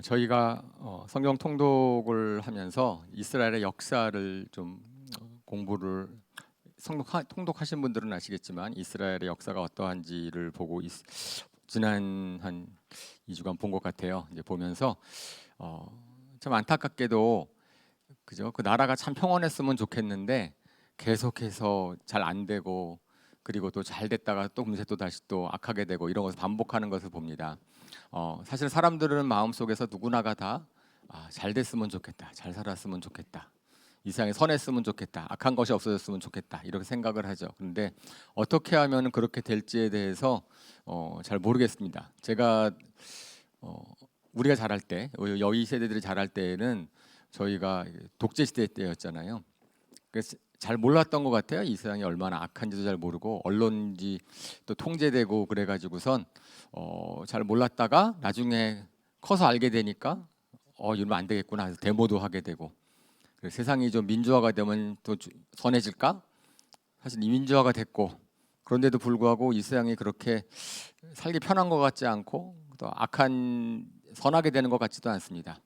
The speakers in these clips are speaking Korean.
저희가 성경 통독을 하면서 이스라엘의 역사를 좀 공부를 통독하신 분들은 아시겠지만 이스라엘의 역사가 어떠한지를 보고 지난 한 2주간 본 것 같아요. 이제 보면서 참 안타깝게도 그죠? 그 나라가 참 평온했으면 좋겠는데 계속해서 잘 안 되고 그리고 또 잘 됐다가 또 금세 또 다시 또 악하게 되고 이런 것을 반복하는 것을 봅니다. 사실 사람들은 마음속에서 누구나가 다 잘 됐으면 좋겠다, 잘 살았으면 좋겠다, 이 세상에 선했으면 좋겠다, 악한 것이 없어졌으면 좋겠다 이렇게 생각을 하죠. 그런데 어떻게 하면 그렇게 될지에 대해서 잘 모르겠습니다. 제가 우리가 자랄 때, 여의 세대들이 자랄 때에는 저희가 독재 시대 때였잖아요. 그래서 잘 몰랐던 것 같아요. 이 세상이 얼마나 악한지도 잘 모르고 언론인지 또 통제되고 그래가지고선 잘 몰랐다가 나중에 커서 알게 되니까 이러면 안 되겠구나 해서 데모도 하게 되고, 그래서 세상이 좀 민주화가 되면 또 선해질까? 사실 이 민주화가 됐고 그런데도 불구하고 이 세상이 그렇게 살기 편한 것 같지 않고 또 선하게 되는 것 같지도 않습니다.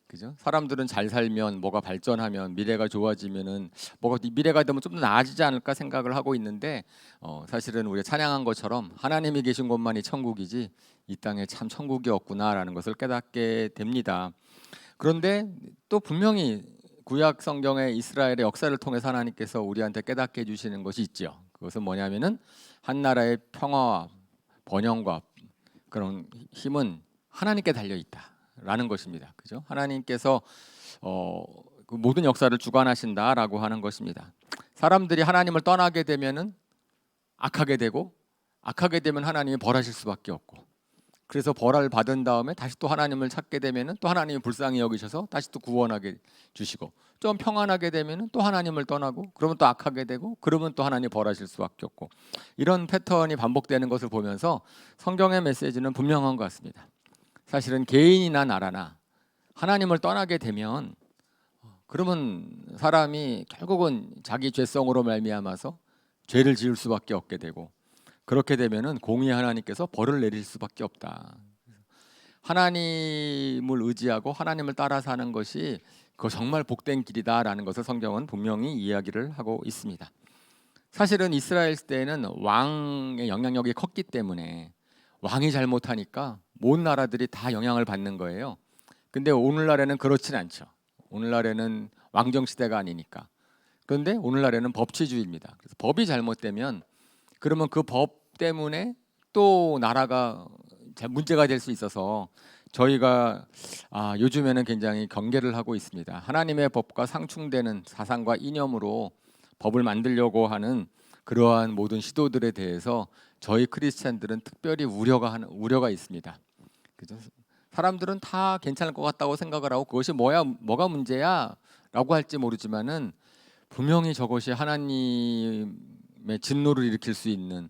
그죠? 사람들은 잘 살면 뭐가 발전하면 미래가 좋아지면은 뭐가 미래가 되면 좀 더 나아지지 않을까 생각을 하고 있는데 사실은 우리가 찬양한 것처럼 하나님이 계신 곳만이 천국이지 이 땅에 참 천국이 없구나라는 것을 깨닫게 됩니다. 그런데 또 분명히 구약 성경의 이스라엘의 역사를 통해서 하나님께서 우리한테 깨닫게 해주시는 것이 있죠. 그것은 뭐냐면은 한 나라의 평화와 번영과 그런 힘은 하나님께 달려 있다라는 것입니다. 그죠? 하나님께서 그 모든 역사를 주관하신다라고 하는 것입니다. 사람들이 하나님을 떠나게 되면은 악하게 되고 악하게 되면 하나님이 벌하실 수밖에 없고, 그래서 벌을 받은 다음에 다시 또 하나님을 찾게 되면은 또 하나님이 불쌍히 여기셔서 다시 또 구원하게 주시고, 좀 평안하게 되면은 또 하나님을 떠나고 그러면 또 악하게 되고 그러면 또 하나님 벌하실 수밖에 없고, 이런 패턴이 반복되는 것을 보면서 성경의 메시지는 분명한 것 같습니다. 사실은 개인이나 나라나 하나님을 떠나게 되면 그러면 사람이 결국은 자기 죄성으로 말미암아서 죄를 지을 수밖에 없게 되고, 그렇게 되면은 공의 하나님께서 벌을 내릴 수밖에 없다. 하나님을 의지하고 하나님을 따라 사는 것이 그 정말 복된 길이다라는 것을 성경은 분명히 이야기를 하고 있습니다. 사실은 이스라엘 시대에는 왕의 영향력이 컸기 때문에 왕이 잘못하니까 모든 나라들이 다 영향을 받는 거예요. 근데 오늘날에는 그렇진 않죠. 오늘날에는 왕정 시대가 아니니까. 그런데 오늘날에는 법치주의입니다. 그래서 법이 잘못되면 그러면 그 법 때문에 또 나라가 문제가 될 수 있어서 저희가 요즘에는 굉장히 경계를 하고 있습니다. 하나님의 법과 상충되는 사상과 이념으로 법을 만들려고 하는 그러한 모든 시도들에 대해서 저희 크리스찬들은 특별히 우려가 있습니다. 그죠? 사람들은 다 괜찮을 것 같다고 생각을 하고 그것이 뭐가 문제야라고 할지 모르지만은 분명히 저것이 하나님의 진노를 일으킬 수 있는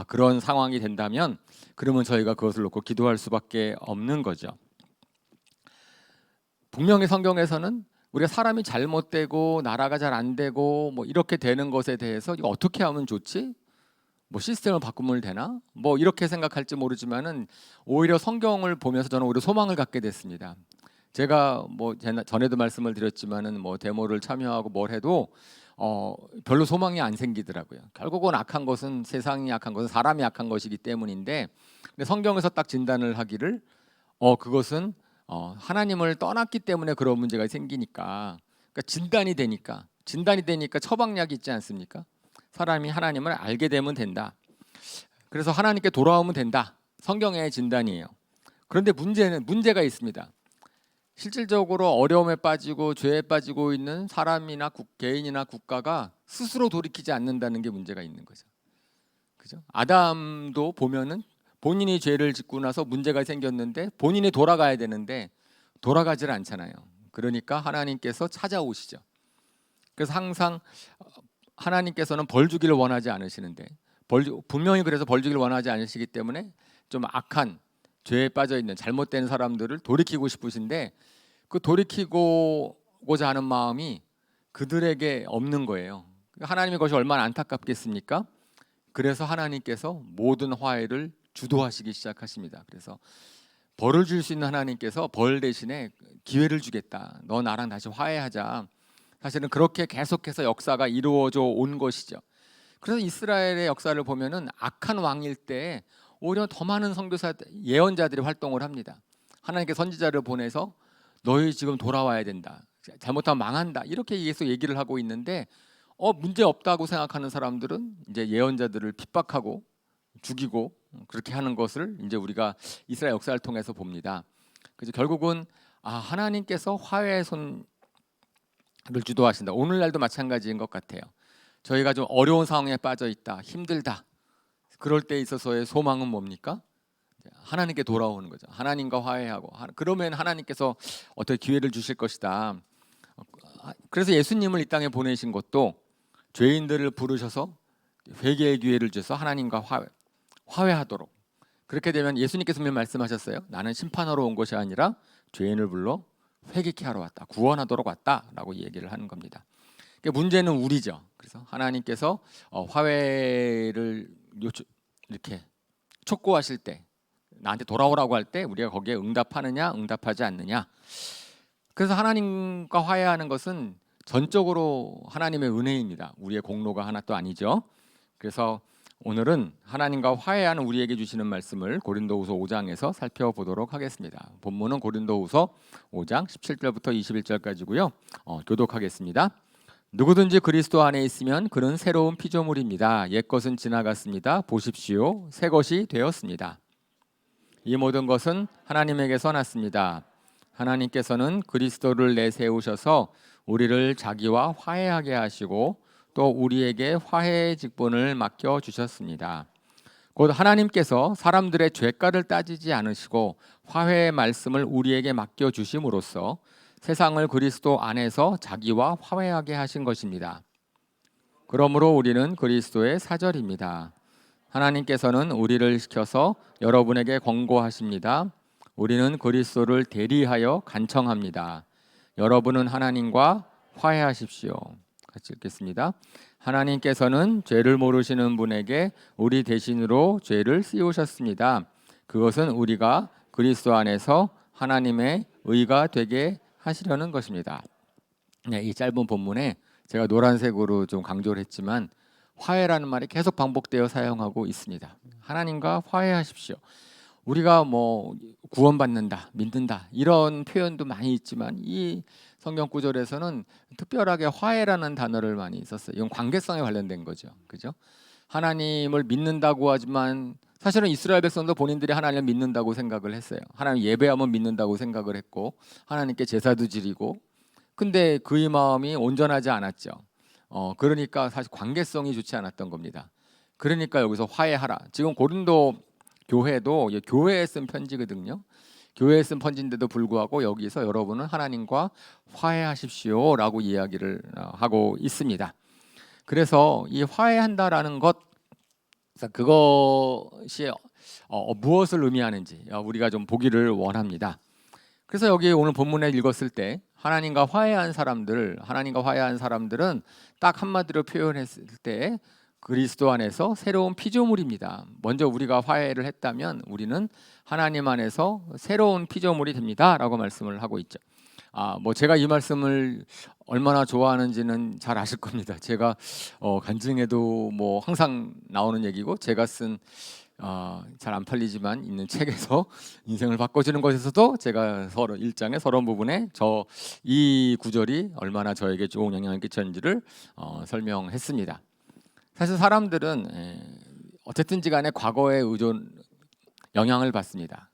그런 상황이 된다면 그러면 저희가 그것을 놓고 기도할 수밖에 없는 거죠. 분명히 성경에서는 우리가 사람이 잘못되고 나라가 잘 안 되고 뭐 이렇게 되는 것에 대해서 이거 어떻게 하면 좋지? 뭐 시스템을 바꾸면 되나? 뭐 이렇게 생각할지 모르지만은 오히려 성경을 보면서 저는 오히려 소망을 갖게 됐습니다. 제가 뭐 전에도 말씀을 드렸지만은 뭐 데모를 참여하고 뭘 해도 별로 소망이 안 생기더라고요. 결국은 악한 것은 세상이 악한 것은 사람이 악한 것이기 때문인데, 근데 성경에서 딱 진단을 하기를 그것은 하나님을 떠났기 때문에 그런 문제가 생기니까, 그러니까 진단이 되니까 처방약이 있지 않습니까? 사람이 하나님을 알게 되면 된다. 그래서 하나님께 돌아오면 된다. 성경의 진단이에요. 그런데 문제가 있습니다. 실질적으로 어려움에 빠지고 죄에 빠지고 있는 사람이나 개인이나 국가가 스스로 돌이키지 않는다는 게 문제가 있는 거죠. 그죠? 아담도 보면은 본인이 죄를 짓고 나서 문제가 생겼는데 본인이 돌아가야 되는데 돌아가질 않잖아요. 그러니까 하나님께서 찾아오시죠. 그래서 항상 하나님께서는 벌 주기를 원하지 않으시는데 분명히 그래서 벌 주기를 원하지 않으시기 때문에 좀 악한 죄에 빠져 있는 잘못된 사람들을 돌이키고 싶으신데 그 돌이키고자 하는 마음이 그들에게 없는 거예요. 하나님의 것이 얼마나 안타깝겠습니까? 그래서 하나님께서 모든 화해를 주도하시기 시작하십니다. 그래서 벌을 줄 수 있는 하나님께서 벌 대신에 기회를 주겠다. 너 나랑 다시 화해하자. 사실은 그렇게 계속해서 역사가 이루어져 온 것이죠. 그래서 이스라엘의 역사를 보면은 악한 왕일 때 오히려 더 많은 선교사 예언자들이 활동을 합니다. 하나님께 선지자를 보내서 너희 지금 돌아와야 된다. 잘못하면 망한다. 이렇게 계속 얘기를 하고 있는데 문제 없다고 생각하는 사람들은 이제 예언자들을 핍박하고 죽이고 그렇게 하는 것을 이제 우리가 이스라엘 역사를 통해서 봅니다. 그래서 결국은 하나님께서 화해의 손을 주도하신다. 오늘날도 마찬가지인 것 같아요. 저희가 좀 어려운 상황에 빠져 있다, 힘들다. 그럴 때 있어서의 소망은 뭡니까? 하나님께 돌아오는 거죠. 하나님과 화해하고 그러면 하나님께서 어떻게 기회를 주실 것이다. 그래서 예수님을 이 땅에 보내신 것도 죄인들을 부르셔서 회개의 기회를 주셔서 하나님과 화해하도록. 그렇게 되면 예수님께서 분명히 말씀하셨어요. 나는 심판하러 온 것이 아니라 죄인을 불러 회개케 하러 왔다, 구원하도록 왔다라고 얘기를 하는 겁니다. 그러니까 문제는 우리죠. 그래서 하나님께서 화해를 이렇게 촉구하실 때, 나한테 돌아오라고 할 때 우리가 거기에 응답하느냐 응답하지 않느냐. 그래서 하나님과 화해하는 것은 전적으로 하나님의 은혜입니다. 우리의 공로가 하나도 아니죠. 그래서 오늘은 하나님과 화해하는 우리에게 주시는 말씀을 고린도후서 5장에서 살펴보도록 하겠습니다. 본문은 고린도후서 5장 17절부터 21절까지고요. 교독하겠습니다. 누구든지 그리스도 안에 있으면 그는 새로운 피조물입니다. 옛것은 지나갔습니다. 보십시오. 새 것이 되었습니다. 이 모든 것은 하나님에게서 났습니다. 하나님께서는 그리스도를 내세우셔서 우리를 자기와 화해하게 하시고 또 우리에게 화해의 직분을 맡겨 주셨습니다. 곧 하나님께서 사람들의 죄가를 따지지 않으시고 화해의 말씀을 우리에게 맡겨 주심으로써 세상을 그리스도 안에서 자기와 화해하게 하신 것입니다. 그러므로 우리는 그리스도의 사절입니다. 하나님께서는 우리를 시켜서 여러분에게 권고하십니다. 우리는 그리스도를 대리하여 간청합니다. 여러분은 하나님과 화해하십시오. 같이 읽겠습니다. 하나님께서는 죄를 모르시는 분에게 우리 대신으로 죄를 씌우셨습니다. 그것은 우리가 그리스도 안에서 하나님의 의가 되게 하시려는 것입니다. 네, 이 짧은 본문에 제가 노란색으로 좀 강조를 했지만 화해라는 말이 계속 반복되어 사용하고 있습니다. 하나님과 화해하십시오. 우리가 뭐 구원받는다, 믿는다 이런 표현도 많이 있지만 이 성경 구절에서는 특별하게 화해라는 단어를 많이 썼어요. 이건 관계성에 관련된 거죠. 그죠? 하나님을 믿는다고 하지만 사실은 이스라엘 백성도 본인들이 하나님을 믿는다고 생각을 했어요. 하나님 예배하면 믿는다고 생각을 했고 하나님께 제사도 지리고 근데 그의 마음이 온전하지 않았죠. 그러니까 사실 관계성이 좋지 않았던 겁니다. 그러니까 여기서 화해하라. 지금 고린도 교회도 교회에 쓴 편지거든요. 교회에 쓴 편지인데도 불구하고 여기서 여러분은 하나님과 화해하십시오라고 이야기를 하고 있습니다. 그래서 이 화해한다라는 것, 그것이 무엇을 의미하는지 우리가 좀 보기를 원합니다. 그래서 여기 오늘 본문에 읽었을 때 하나님과 화해한 사람들은 딱 한마디로 표현했을 때 그리스도 안에서 새로운 피조물입니다. 먼저 우리가 화해를 했다면 우리는 하나님 안에서 새로운 피조물이 됩니다라고 말씀을 하고 있죠. 뭐 제가 이 말씀을 얼마나 좋아하는지는 잘 아실 겁니다. 제가 간증에도 뭐 항상 나오는 얘기고 제가 쓴 잘 안 팔리지만 있는 책에서 인생을 바꿔주는 것에서도 제가 1장의 서론 부분에 이 구절이 얼마나 저에게 좋은 영향을 끼쳤는지를 설명했습니다. 사실 사람들은 어쨌든지 간에 과거에 영향을 받습니다.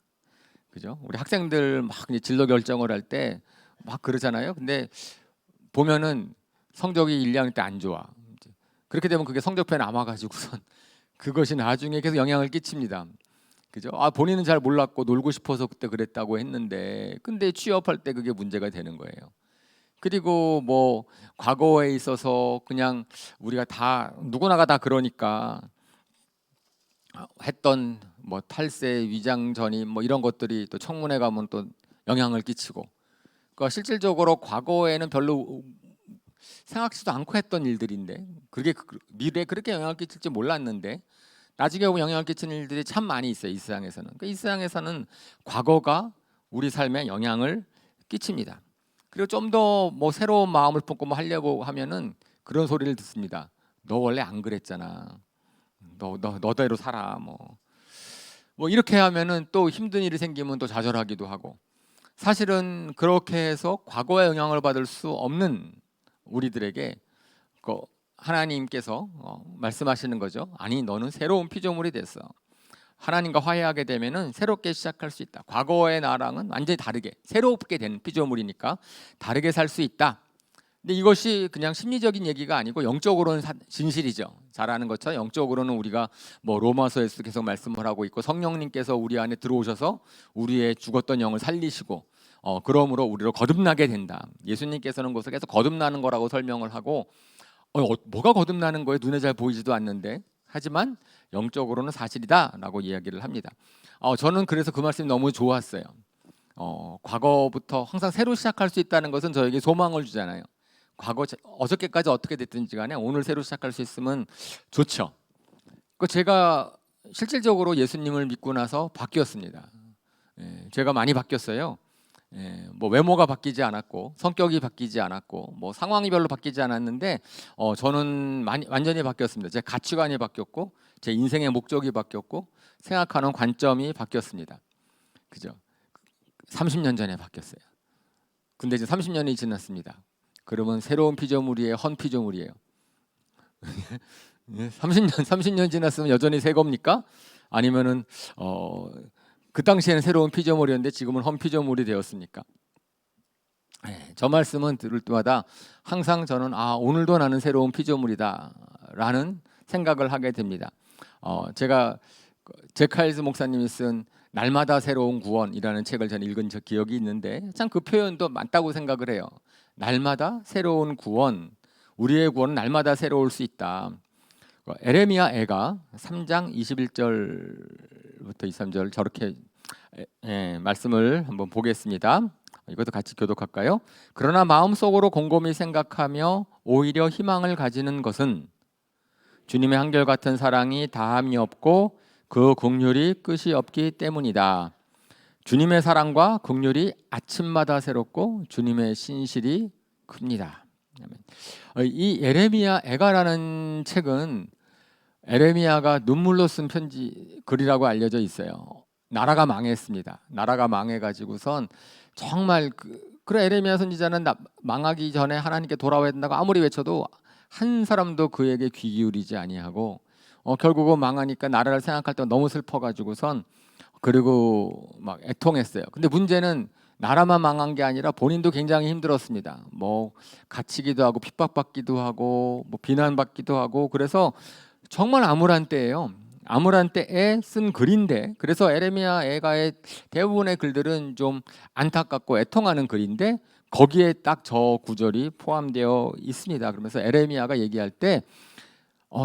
그죠? 우리 학생들 막 이제 진로 결정을 할 때 막 그러잖아요. 근데 보면은 성적이 1, 2학년 때 안 좋아. 그렇게 되면 그게 성적표에 남아가지고선 그것이 나중에 계속 영향을 끼칩니다. 그죠? 본인은 잘 몰랐고 놀고 싶어서 그때 그랬다고 했는데 근데 취업할 때 그게 문제가 되는 거예요. 그리고 뭐 과거에 있어서 그냥 우리가 다 누구나가 다 그러니까 했던 뭐 탈세, 위장 전입 뭐 이런 것들이 또 청문회 가면 또 영향을 끼치고 그러니까 실질적으로 과거에는 별로 생각지도 않고 했던 일들인데 그게 미래에 그렇게 영향을 끼칠지 몰랐는데 나중에 보면 영향을 끼치는 일들이 참 많이 있어요. 이 세상에서는. 이 세상에서는 과거가 우리 삶에 영향을 끼칩니다. 그리고 좀 더 뭐 새로운 마음을 품고 뭐 하려고 하면은 그런 소리를 듣습니다. 너 원래 안 그랬잖아. 너대로 살아. 뭐 이렇게 하면은 또 힘든 일이 생기면 또 좌절하기도 하고. 사실은 그렇게 해서 과거에 영향을 받을 수 없는 우리들에게 그 하나님께서 말씀하시는 거죠. 아니, 너는 새로운 피조물이 됐어. 하나님과 화해하게 되면은 새롭게 시작할 수 있다. 과거의 나랑은 완전히 다르게 새롭게 된 피조물이니까 다르게 살 수 있다. 근데 이것이 그냥 심리적인 얘기가 아니고 영적으로는 진실이죠. 잘 아는 것처럼 영적으로는 우리가 뭐 로마서에서 계속 말씀을 하고 있고 성령님께서 우리 안에 들어오셔서 우리의 죽었던 영을 살리시고 그러므로 우리로 거듭나게 된다. 예수님께서는 그것을 계속 거듭나는 거라고 설명을 하고 뭐가 거듭나는 거예요? 눈에 잘 보이지도 않는데. 하지만 영적으로는 사실이다라고 이야기를 합니다. 저는 그래서 그 말씀이 너무 좋았어요. 과거부터 항상 새로 시작할 수 있다는 것은 저에게 소망을 주잖아요. 과거 어저께까지 어떻게 됐든지 간에 오늘 새로 시작할 수 있으면 좋죠. 제가 실질적으로 예수님을 믿고 나서 바뀌었습니다. 제가 많이 바뀌었어요. 뭐 외모가 바뀌지 않았고 성격이 바뀌지 않았고 뭐 상황이 별로 바뀌지 않았는데 저는 완전히 바뀌었습니다. 제 가치관이 바뀌었고 제 인생의 목적이 바뀌었고 생각하는 관점이 바뀌었습니다. 그죠? 30년 전에 바뀌었어요. 근데 이제 30년이 지났습니다. 그러면 새로운 피조물이에요, 헌 피조물이에요? 30년 지났으면 여전히 새 겁니까? 아니면은 그 당시에는 새로운 피조물이었는데 지금은 헌 피조물이 되었습니까? 저 말씀은 들을 때마다 항상 저는 오늘도 나는 새로운 피조물이다라는 생각을 하게 됩니다. 제가 제카일스 목사님이 쓴 날마다 새로운 구원이라는 책을 저는 읽은 기억이 있는데 참 그 표현도 맞다고 생각을 해요. 날마다 새로운 구원, 우리의 구원은 날마다 새로울 수 있다. 에레미야 애가 3장 21절부터 23절 저렇게 말씀을 한번 보겠습니다. 이것도 같이 교독할까요? 그러나 마음속으로 곰곰이 생각하며 오히려 희망을 가지는 것은 주님의 한결같은 사랑이 다함이 없고 그 긍휼이 끝이 없기 때문이다. 주님의 사랑과 긍휼이 아침마다 새롭고 주님의 신실이 큽니다. 이 에레미야 애가라는 책은 에레미야가 눈물로 쓴 글이라고 알려져 있어요. 나라가 망했습니다. 나라가 망해가지고선 정말 그래 에레미야 선지자는 망하기 전에 하나님께 돌아와야 된다고 아무리 외쳐도 한 사람도 그에게 귀 기울이지 아니하고 결국은 망하니까 나라를 생각할 때 너무 슬퍼가지고선 그리고 막 애통했어요. 근데 문제는 나라만 망한 게 아니라 본인도 굉장히 힘들었습니다. 뭐 갇히기도 하고 핍박받기도 하고 뭐 비난받기도 하고 그래서 정말 암울한 때예요. 암울한 때에 쓴 글인데 그래서 에레미야 애가의 대부분의 글들은 좀 안타깝고 애통하는 글인데 거기에 딱 저 구절이 포함되어 있습니다. 그러면서 에레미야가 얘기할 때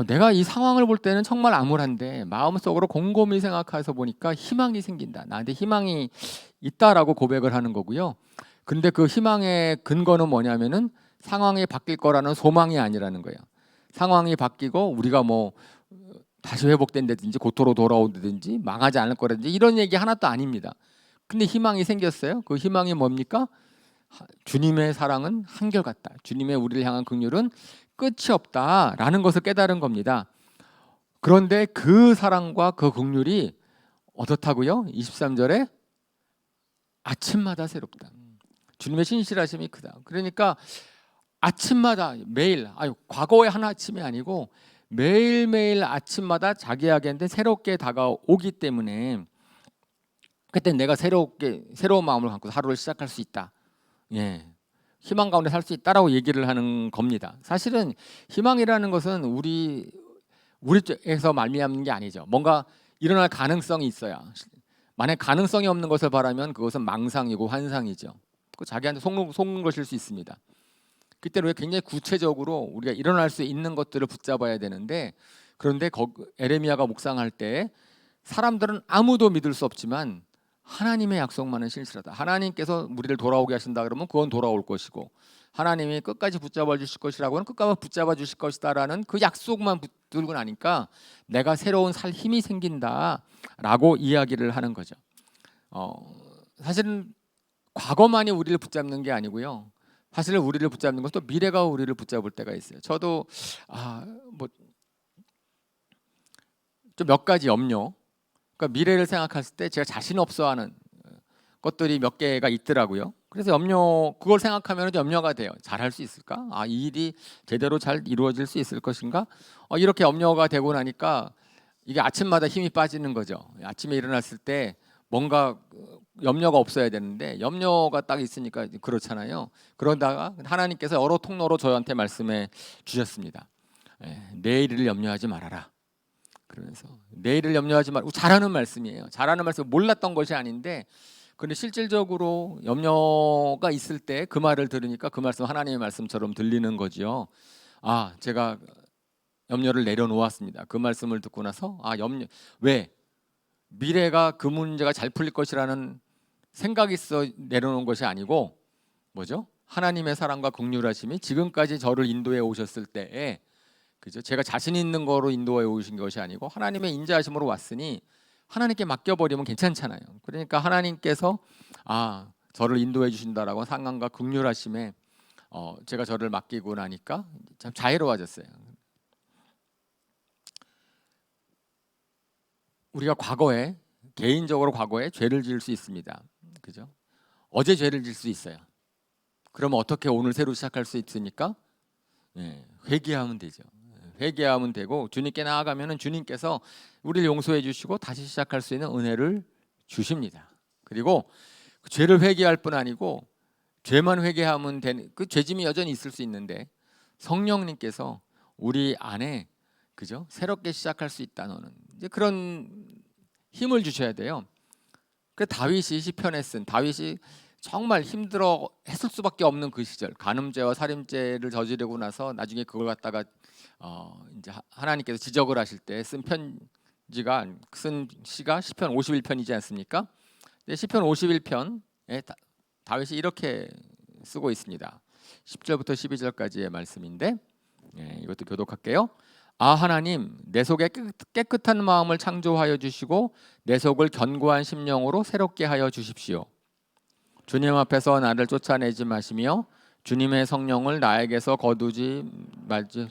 내가 이 상황을 볼 때는 정말 암울한데 마음속으로 곰곰이 생각해서 보니까 희망이 생긴다. 나한테 희망이 있다라고 고백을 하는 거고요. 근데 그 희망의 근거는 뭐냐면은 상황이 바뀔 거라는 소망이 아니라는 거예요. 상황이 바뀌고 우리가 뭐 다시 회복된다든지 고토로 돌아온다든지 망하지 않을 거라든지 이런 얘기 하나도 아닙니다. 근데 희망이 생겼어요. 그 희망이 뭡니까? 주님의 사랑은 한결같다. 주님의 우리를 향한 긍휼은 끝이 없다라는 것을 깨달은 겁니다. 그런데 그 사랑과 그 긍휼이 어떻다고요? 23절에 아침마다 새롭다. 주님의 신실하심이 크다. 그러니까 아침마다 매일 과거의 한 아침이 아니고 매일매일 아침마다 자기에게는 새롭게 다가오기 때문에 그때 내가 새로운 마음을 갖고 하루를 시작할 수 있다. 희망 가운데 살 수 있다라고 얘기를 하는 겁니다. 사실은 희망이라는 것은 우리 쪽에서 말미암는 게 아니죠. 뭔가 일어날 가능성이 있어야. 만약 가능성이 없는 것을 바라면 그것은 망상이고 환상이죠. 자기한테 속는 것일 수 있습니다. 그때는 왜 굉장히 구체적으로 우리가 일어날 수 있는 것들을 붙잡아야 되는데 그런데 에레미야가 묵상할 때 사람들은 아무도 믿을 수 없지만 하나님의 약속만은 신실하다. 하나님께서 우리를 돌아오게 하신다 그러면 그건 돌아올 것이고 하나님이 끝까지 붙잡아 주실 것이라고는 끝까지 붙잡아 주실 것이다라는 그 약속만 붙들고 나니까 내가 새로운 살 힘이 생긴다라고 이야기를 하는 거죠. 사실은 과거만이 우리를 붙잡는 게 아니고요. 사실 우리를 붙잡는 것도 미래가 우리를 붙잡을 때가 있어요. 저도 뭐 좀 몇 가지 염려, 그러니까 미래를 생각했을 때 제가 자신 없어하는 것들이 몇 개가 있더라고요. 그래서 그걸 생각하면 염려가 돼요. 잘할 수 있을까? 이 일이 제대로 잘 이루어질 수 있을 것인가? 이렇게 염려가 되고 나니까 이게 아침마다 힘이 빠지는 거죠. 아침에 일어났을 때 뭔가 염려가 없어야 되는데 염려가 딱 있으니까 그렇잖아요. 그러다가 하나님께서 여러 통로로 저한테 말씀해 주셨습니다. 내일을 염려하지 말아라. 그러면서 내일을 염려하지 말고, 잘하는 말씀이에요. 잘하는 말씀, 몰랐던 것이 아닌데 근데 실질적으로 염려가 있을 때 그 말을 들으니까 그 말씀 하나님의 말씀처럼 들리는 거죠. 제가 염려를 내려놓았습니다. 그 말씀을 듣고 나서 왜 미래가 그 문제가 잘 풀릴 것이라는 생각이 있어 내려놓은 것이 아니고 뭐죠? 하나님의 사랑과 긍휼하심이 지금까지 저를 인도해 오셨을 때에, 그죠? 제가 자신 있는 거로 인도해 오신 것이 아니고 하나님의 인자하심으로 왔으니 하나님께 맡겨버리면 괜찮잖아요. 그러니까 하나님께서 저를 인도해 주신다라고 상관과 긍휼하심에 제가 저를 맡기고 나니까 참 자유로워졌어요. 우리가 개인적으로 과거에 죄를 지을 수 있습니다. 그죠? 어제 죄를 지을 수 있어요. 그러면 어떻게 오늘 새로 시작할 수 있습니까? 회개하면 되죠. 회개하면 되고 주님께 나아가면은 주님께서 우리를 용서해 주시고 다시 시작할 수 있는 은혜를 주십니다. 그리고 그 죄를 회개할 뿐 아니고 죄만 회개하면 되는, 그 죄짐이 여전히 있을 수 있는데 성령님께서 우리 안에, 그죠? 새롭게 시작할 수 있다는 이제 그런 힘을 주셔야 돼요. 그 다윗이 정말 힘들어 했을 수밖에 없는 그 시절, 간음죄와 살인죄를 저지르고 나서 나중에 그걸 갖다가 이제 하나님께서 지적을 하실 때 쓴 시가 시편 51편이지 않습니까? 시편 51편에 다윗이 이렇게 쓰고 있습니다. 10절부터 12절까지의 말씀인데 이것도 교독할게요. 하나님, 내 속에 깨끗한 마음을 창조하여 주시고 내 속을 견고한 심령으로 새롭게 하여 주십시오. 주님 앞에서 나를 쫓아내지 마시며 주님의 성령을 나에게서 거두지 말지.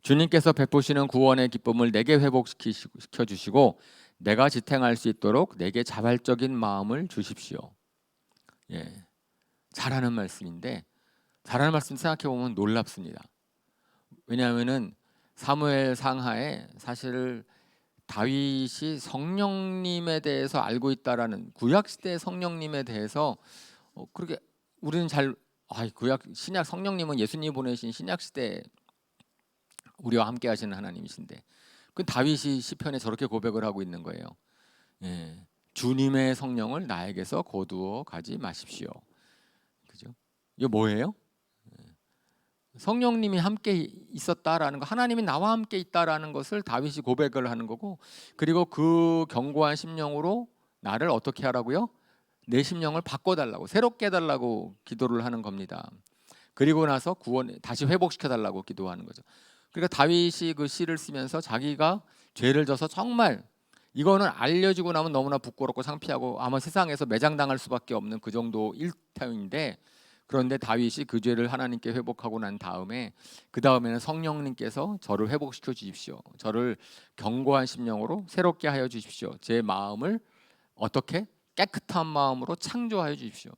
주님께서 베푸시는 구원의 기쁨을 내게 회복시켜 주시고 내가 지탱할 수 있도록 내게 자발적인 마음을 주십시오. 잘하는 말씀인데, 잘하는 말씀 생각해 보면 놀랍습니다. 왜냐하면은 사무엘 상하에 사실 다윗이 성령님에 대해서 알고 있다라는, 구약 시대의 성령님에 대해서 그렇게 우리는 구약 신약 성령님은 예수님이 보내신 신약 시대 우리와 함께 하시는 하나님이신데 그 다윗이 시편에 저렇게 고백을 하고 있는 거예요. 주님의 성령을 나에게서 거두어 가지 마십시오. 그죠? 이게 뭐예요? 성령님이 함께 있었다라는 거, 하나님이 나와 함께 있다라는 것을 다윗이 고백을 하는 거고, 그리고 그 견고한 심령으로 나를 어떻게 하라고요? 내 심령을 바꿔달라고, 새롭게 해달라고 기도를 하는 겁니다. 그리고 나서 다시 회복시켜달라고 기도하는 거죠. 그러니까 다윗이 그 시를 쓰면서 자기가 죄를 져서 정말 이거는 알려지고 나면 너무나 부끄럽고 창피하고 아마 세상에서 매장당할 수밖에 없는 그 정도 일터인데, 그런데 다윗이 그 죄를 하나님께 회복하고 난 다음에 그 다음에는 성령님께서 저를 회복시켜 주십시오. 저를 견고한 심령으로 새롭게 하여 주십시오. 제 마음을 어떻게 깨끗한 마음으로 창조하여 주십시오.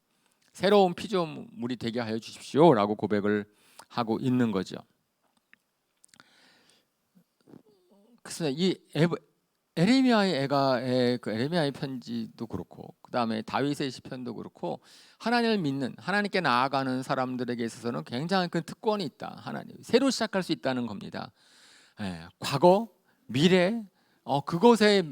새로운 피조물이 되게 하여 주십시오라고 고백을 하고 있는 거죠. 그래서 이 에레미야의 편지도 그렇고, 그 다음에 다윗의 시편도 그렇고, 하나님을 믿는, 하나님께 나아가는 사람들에게 있어서는 굉장히 큰 특권이 있다. 하나님 새로 시작할 수 있다는 겁니다. 과거, 미래, 그것에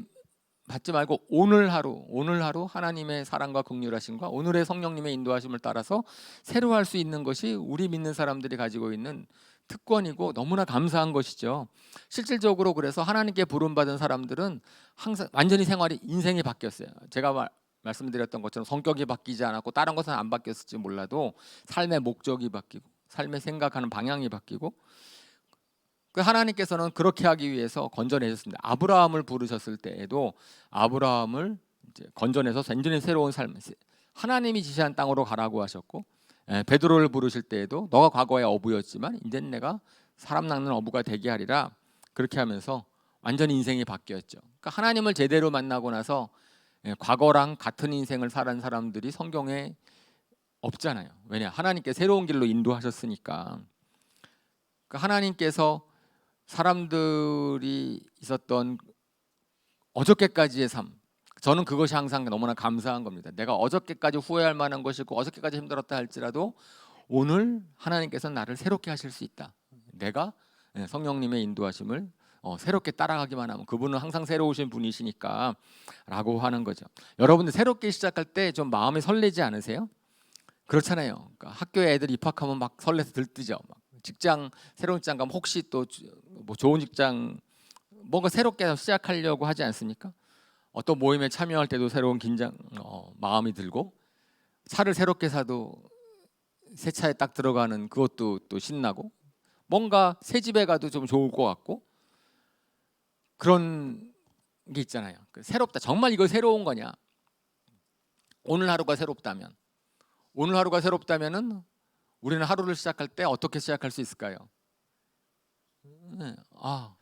받지 말고 오늘 하루 하나님의 사랑과 긍휼하심과 오늘의 성령님의 인도하심을 따라서 새로 할 수 있는 것이 우리 믿는 사람들이 가지고 있는 특권이고 너무나 감사한 것이죠. 실질적으로 그래서 하나님께 부름받은 사람들은 항상 완전히 인생이 바뀌었어요. 제가 말씀드렸던 것처럼 성격이 바뀌지 않았고 다른 것은 안 바뀌었을지 몰라도 삶의 목적이 바뀌고 삶의 생각하는 방향이 바뀌고, 그 하나님께서는 그렇게 하기 위해서 건져내셨습니다. 아브라함을 부르셨을 때에도 아브라함을 이제 건져내서 완전히 새로운 삶, 하나님이 지시한 땅으로 가라고 하셨고, 베드로를 부르실 때에도 너가 과거에 어부였지만 이제는 내가 사람 낚는 어부가 되게 하리라, 그렇게 하면서 완전히 인생이 바뀌었죠. 그러니까 하나님을 제대로 만나고 나서 과거랑 같은 인생을 살은 사람들이 성경에 없잖아요. 왜냐? 하나님께 새로운 길로 인도하셨으니까. 그러니까 하나님께서 사람들이 있었던 어저께까지의 삶, 저는 그것이 항상 너무나 감사한 겁니다. 내가 어저께까지 후회할 만한 것이고 어저께까지 힘들었다 할지라도 오늘 하나님께서는 나를 새롭게 하실 수 있다. 내가 성령님의 인도하심을 새롭게 따라가기만 하면 그분은 항상 새로우신 분이시니까 라고 하는 거죠. 여러분들 새롭게 시작할 때 좀 마음이 설레지 않으세요? 그렇잖아요. 그러니까 학교에 애들 입학하면 막 설레서 들뜨죠. 막 직장, 새로운 직장 가면 혹시 또 뭐 좋은 직장 뭔가 새롭게 시작하려고 하지 않습니까? 어떤 모임에 참여할 때도 새로운 긴장 마음이 들고, 차를 새롭게 사도 새 차에 딱 들어가는 그것도 또 신나고, 뭔가 새 집에 가도 좀 좋을 것 같고, 그런 게 있잖아요. 새롭다. 정말 이거 새로운 거냐? 오늘 하루가 새롭다면, 오늘 하루가 새롭다면은 우리는 하루를 시작할 때 어떻게 시작할 수 있을까요?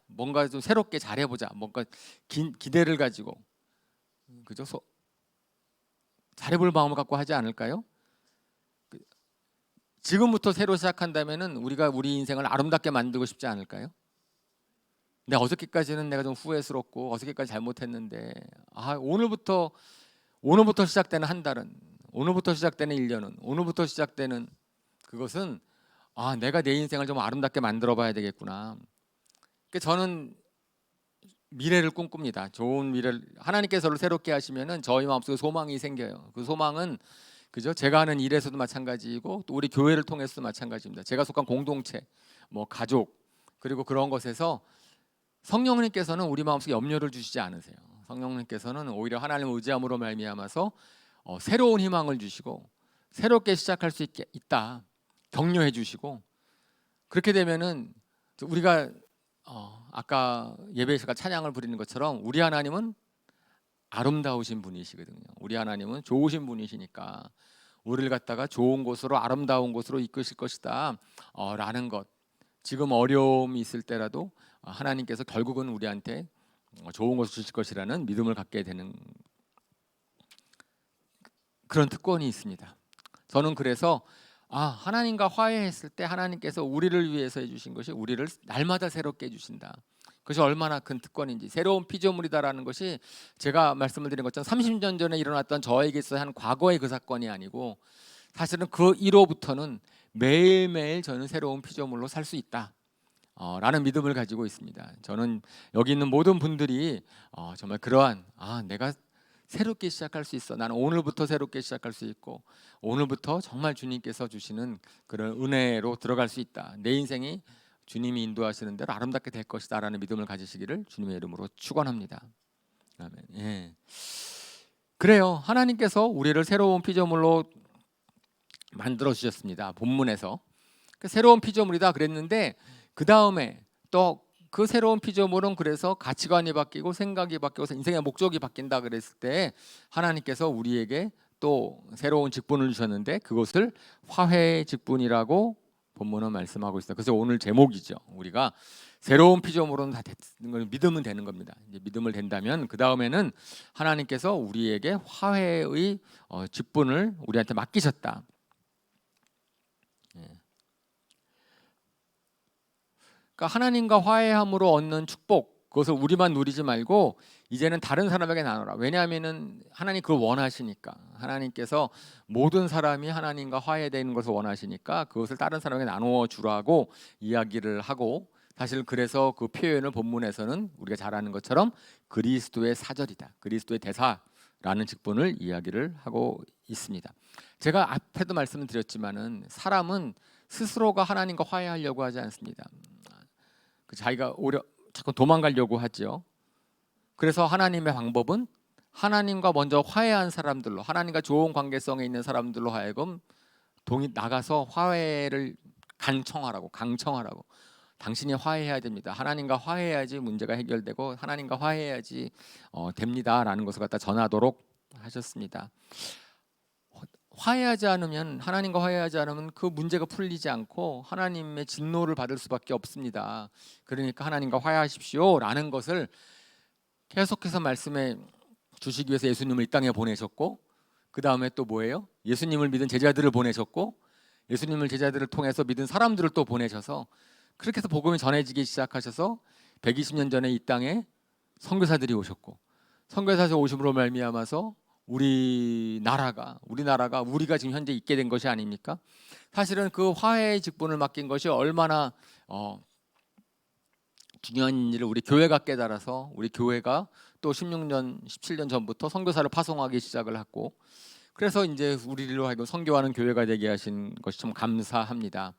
뭔가 좀 새롭게 잘해보자. 뭔가 기대를 가지고, 그죠? 잘해볼 마음을 갖고 하지 않을까요? 지금부터 새로 시작한다면은 우리가 우리 인생을 아름답게 만들고 싶지 않을까요? 근데 어저께까지는 내가 좀 후회스럽고 어저께까지 잘못했는데, 오늘부터 시작되는 한 달은, 오늘부터 시작되는 1년은, 오늘부터 시작되는 그것은 내가 내 인생을 좀 아름답게 만들어 봐야 되겠구나. 그러니까 저는 미래를 꿈꿉니다. 좋은 미래를 하나님께서 새롭게 하시면은 저희 마음속에 소망이 생겨요. 그 소망은 그죠? 제가 하는 일에서도 마찬가지이고 또 우리 교회를 통해서도 마찬가지입니다. 제가 속한 공동체, 뭐 가족, 그리고 그런 것에서 성령님께서는 우리 마음속에 염려를 주시지 않으세요. 성령님께서는 오히려 하나님을 의지함으로 말미암아서 새로운 희망을 주시고 새롭게 시작할 수 있다 격려해 주시고, 그렇게 되면은 우리가 아까 예배에서 찬양을 부리는 것처럼 우리 하나님은 아름다우신 분이시거든요. 우리 하나님은 좋으신 분이시니까 우리를 갖다가 좋은 곳으로, 아름다운 곳으로 이끄실 것이다 라는 것, 지금 어려움이 있을 때라도 하나님께서 결국은 우리한테 좋은 것을 주실 것이라는 믿음을 갖게 되는 그런 특권이 있습니다. 저는 그래서 하나님과 화해했을 때 하나님께서 우리를 위해서 해주신 것이 우리를 날마다 새롭게 해주신다. 그것이 얼마나 큰 특권인지, 새로운 피조물이다라는 것이 제가 말씀을 드린 것처럼 30년 전에 일어났던 저에게 있어야 한 과거의 그 사건이 아니고, 사실은 그 이로부터는 매일매일 저는 새로운 피조물로 살 수 있다 라는 믿음을 가지고 있습니다. 저는 여기 있는 모든 분들이 정말 그러한 내가 새롭게 시작할 수 있어, 나는 오늘부터 새롭게 시작할 수 있고 오늘부터 정말 주님께서 주시는 그런 은혜로 들어갈 수 있다, 내 인생이 주님이 인도하시는 대로 아름답게 될 것이다 라는 믿음을 가지시기를 주님의 이름으로 축원합니다. 아멘. 예. 그래요. 하나님께서 우리를 새로운 피조물로 만들어 주셨습니다. 본문에서 새로운 피조물이다 그랬는데, 그 다음에 또 그 새로운 피조물은 그래서 가치관이 바뀌고 생각이 바뀌고 인생의 목적이 바뀐다 그랬을 때 하나님께서 우리에게 또 새로운 직분을 주셨는데 그것을 화해의 직분이라고 본문은 말씀하고 있어요. 그래서 오늘 제목이죠. 우리가 새로운 피조물은 다 됐는 걸 믿으면 되는 겁니다. 이제 믿음을 된다면 그 다음에는 하나님께서 우리에게 화해의 직분을 우리한테 맡기셨다. 그러니까 하나님과 화해함으로 얻는 축복, 그것을 우리만 누리지 말고 이제는 다른 사람에게 나누라. 왜냐하면은 하나님 그걸 원하시니까, 하나님께서 모든 사람이 하나님과 화해되는 것을 원하시니까 그것을 다른 사람에게 나누어 주라고 이야기를 하고, 사실 그래서 그 표현을 본문에서는 우리가 잘 아는 것처럼 그리스도의 사절이다, 그리스도의 대사라는 직분을 이야기를 하고 있습니다. 제가 앞에도 말씀을 드렸지만은 사람은 스스로가 하나님과 화해하려고 하지 않습니다. 자기가 오히려 자꾸 도망가려고 하죠. 그래서 하나님의 방법은 하나님과 먼저 화해한 사람들로, 하나님과 좋은 관계성에 있는 사람들로 하여금 나가서 화해를 강청하라고. 당신이 화해해야 됩니다. 하나님과 화해해야지 문제가 해결되고 하나님과 화해해야지 됩니다라는 것을 갖다 전하도록 하셨습니다. 하나님과 화해하지 않으면 그 문제가 풀리지 않고 하나님의 진노를 받을 수밖에 없습니다. 그러니까 하나님과 화해하십시오라는 것을 계속해서 말씀해 주시기 위해서 예수님을 이 땅에 보내셨고, 그 다음에 또 뭐예요? 예수님을 믿은 제자들을 보내셨고, 예수님을 제자들을 통해서 믿은 사람들을 또 보내셔서, 그렇게 해서 복음이 전해지기 시작하셔서 120년 전에 이 땅에 선교사들이 오셨고, 선교사들이 오심으로 말미암아서 우리가 지금 현재 있게 된 것이 아닙니까? 사실은 그 화해의 직분을 맡긴 것이 얼마나 중요한 일을 우리 교회가 깨달아서 우리 교회가 또 16년, 17년 전부터 선교사를 파송하기 시작을 했고, 그래서 이제 우리로 하여금 선교하는 교회가 되게 하신 것이 참 감사합니다.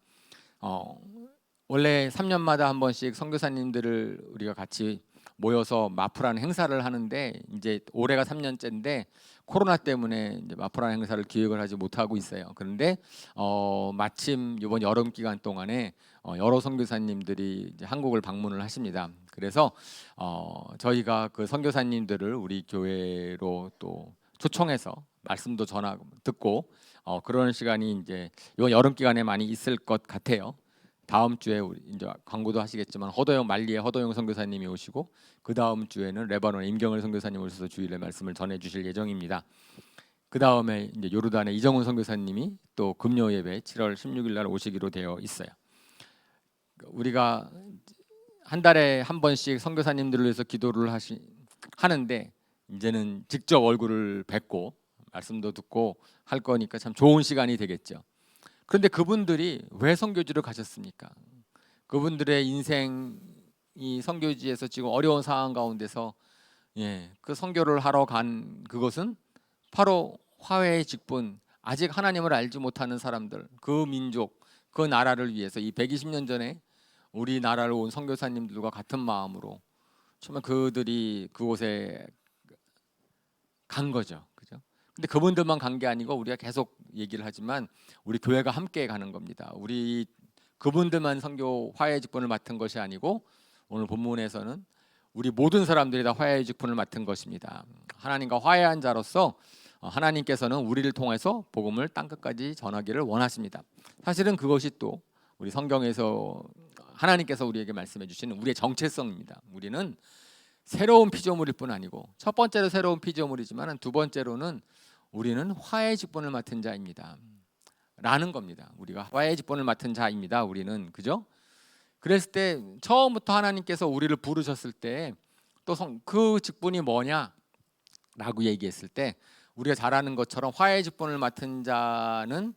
원래 3년마다 한 번씩 선교사님들을 우리가 같이 모여서 마프라는 행사를 하는데, 이제 올해가 3년째인데 코로나 때문에 이제 마프라는 행사를 기획을 하지 못하고 있어요. 그런데 마침 이번 여름 기간 동안에 여러 선교사님들이 이제 한국을 방문을 하십니다. 그래서 저희가 그 선교사님들을 우리 교회로 또 초청해서 말씀도 전하고 듣고 그런 시간이 이제 이번 여름 기간에 많이 있을 것 같아요. 다음 주에 이제 광고도 하시겠지만 말리의 허도영 선교사님이 오시고, 그 다음 주에는 레바논의 임경을 선교사님 오셔서 주일에 말씀을 전해 주실 예정입니다. 그 다음에 이제 요르단의 이정훈 선교사님이 또 금요 예배 7월 16일 날 오시기로 되어 있어요. 우리가 한 달에 한 번씩 선교사님들을 위해서 기도를 하는데, 이제는 직접 얼굴을 뵙고 말씀도 듣고 할 거니까 참 좋은 시간이 되겠죠. 그런데 그분들이 왜 선교지로 가셨습니까? 그분들의 인생이 선교지에서 지금 어려운 상황 가운데서 그 선교를 하러 간 그것은 바로 화해의 직분, 아직 하나님을 알지 못하는 사람들, 그 민족, 그 나라를 위해서 이 120년 전에 우리나라를 온 선교사님들과 같은 마음으로 정말 그들이 그곳에 간 거죠. 그죠? 근데 그분들만 간 게 아니고 우리가 계속 얘기를 하지만 우리 교회가 함께 가는 겁니다. 우리 그분들만 선교 화해의 직분을 맡은 것이 아니고 오늘 본문에서는 우리 모든 사람들이 다 화해의 직분을 맡은 것입니다. 하나님과 화해한 자로서 하나님께서는 우리를 통해서 복음을 땅끝까지 전하기를 원하십니다. 사실은 그것이 또 우리 성경에서 하나님께서 우리에게 말씀해 주시는 우리의 정체성입니다. 우리는 새로운 피조물일 뿐 아니고, 첫 번째로 새로운 피조물이지만 두 번째로는 우리는 화해의 직분을 맡은 자입니다 라는 겁니다. 우리가 화해의 직분을 맡은 자입니다. 우리는, 그죠? 그랬을 때 처음부터 하나님께서 우리를 부르셨을 때 또 그 직분이 뭐냐라고 얘기했을 때, 우리가 잘 아는 것처럼 화해의 직분을 맡은 자는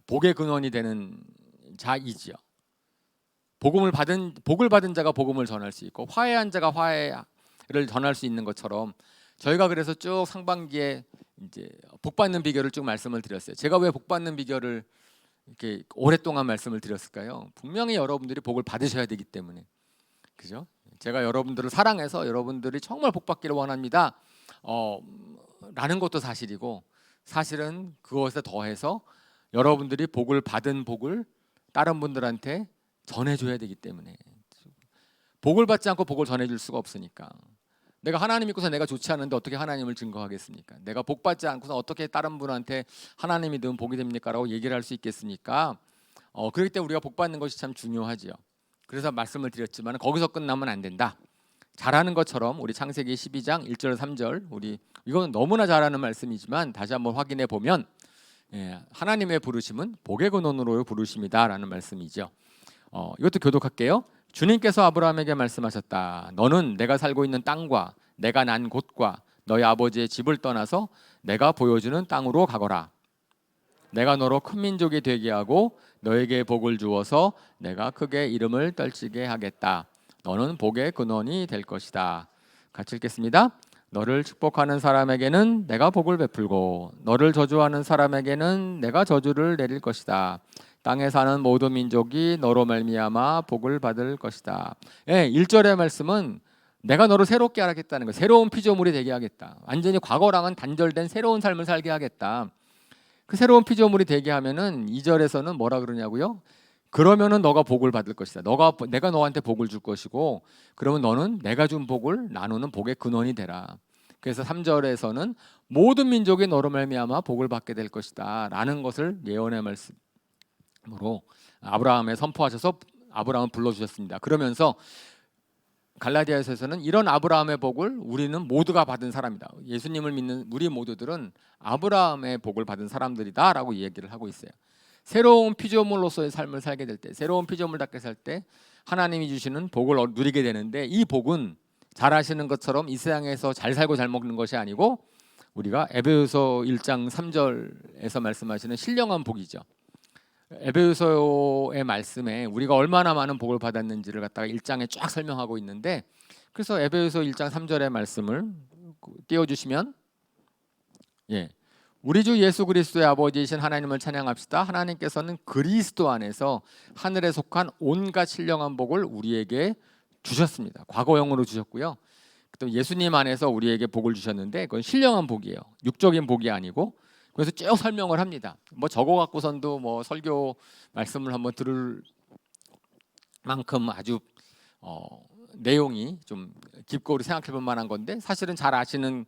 복의 근원이 되는 자이지요. 복을 받은 자가 복음을 전할 수 있고, 화해한 자가 화해를 전할 수 있는 것처럼, 저희가 그래서 쭉 상반기에 이제 복 받는 비결을 쭉 말씀을 드렸어요. 제가 왜 복 받는 비결을 이렇게 오랫동안 말씀을 드렸을까요? 분명히 여러분들이 복을 받으셔야 되기 때문에, 그죠? 제가 여러분들을 사랑해서 여러분들이 정말 복 받기를 원합니다. 라는 것도 사실이고, 사실은 그것에 더해서 여러분들이 복을 받은 복을 다른 분들한테 전해줘야 되기 때문에, 복을 받지 않고 복을 전해줄 수가 없으니까. 내가 하나님 믿고서 내가 좋지 않은데 어떻게 하나님을 증거하겠습니까? 내가 복 받지 않고서 어떻게 다른 분한테 하나님이 든 복이 됩니까? 라고 얘기를 할 수 있겠습니까? 그렇기 때문에 우리가 복 받는 것이 참 중요하지요. 그래서 말씀을 드렸지만 거기서 끝나면 안 된다. 잘하는 것처럼 우리 창세기 12장 1절 3절, 이건 너무나 잘 아는 말씀이지만 다시 한번 확인해 보면, 하나님의 부르심은 복의 근원으로 부르심이다라는 말씀이죠. 이것도 교독할게요. 주님께서 아브라함에게 말씀하셨다. 너는 내가 살고 있는 땅과 내가 난 곳과 너희 아버지의 집을 떠나서 내가 보여주는 땅으로 가거라. 내가 너로 큰 민족이 되게 하고 너에게 복을 주어서 내가 크게 이름을 떨치게 하겠다. 너는 복의 근원이 될 것이다. 같이 읽겠습니다. 너를 축복하는 사람에게는 내가 복을 베풀고 너를 저주하는 사람에게는 내가 저주를 내릴 것이다. 땅에 사는 모든 민족이 너로 말미암아 복을 받을 것이다. 1절의 말씀은 내가 너를 새롭게 하겠다는 거. 새로운 피조물이 되게 하겠다. 완전히 과거랑은 단절된 새로운 삶을 살게 하겠다. 그 새로운 피조물이 되게 하면은 2절에서는 뭐라 그러냐고요? 그러면은 너가 복을 받을 것이다. 내가 너한테 복을 줄 것이고, 그러면 너는 내가 준 복을 나누는 복의 근원이 되라. 그래서 3절에서는 모든 민족이 너로 말미암아 복을 받게 될 것이다라는 것을 예언의 말씀으로 아브라함에 선포하셔서 아브라함을 불러주셨습니다. 그러면서 갈라디아서에서는 이런 아브라함의 복을 우리는 모두가 받은 사람이다. 예수님을 믿는 우리 모두들은 아브라함의 복을 받은 사람들이다라고 얘기를 하고 있어요. 새로운 피조물로서의 삶을 살게 될 때, 새로운 피조물답게 살 때 하나님이 주시는 복을 누리게 되는데, 이 복은 잘 아시는 것처럼 이 세상에서 잘 살고 잘 먹는 것이 아니고 우리가 에베소서 1장 3절에서 말씀하시는 신령한 복이죠. 에베소서의 말씀에 우리가 얼마나 많은 복을 받았는지를 갖다가 1장에 쫙 설명하고 있는데, 그래서 에베소서 1장 3절의 말씀을 띄워주시면, 우리 주 예수 그리스도의 아버지이신 하나님을 찬양합시다. 하나님께서는 그리스도 안에서 하늘에 속한 온갖 신령한 복을 우리에게 주셨습니다. 과거형으로 주셨고요. 또 예수님 안에서 우리에게 복을 주셨는데 그건 신령한 복이에요. 육적인 복이 아니고. 그래서 쭉 설명을 합니다. 뭐 적어 갖고선도 뭐 설교 말씀을 한번 들을 만큼 아주 내용이 좀 깊고 우리 생각해 볼 만한 건데, 사실은 잘 아시는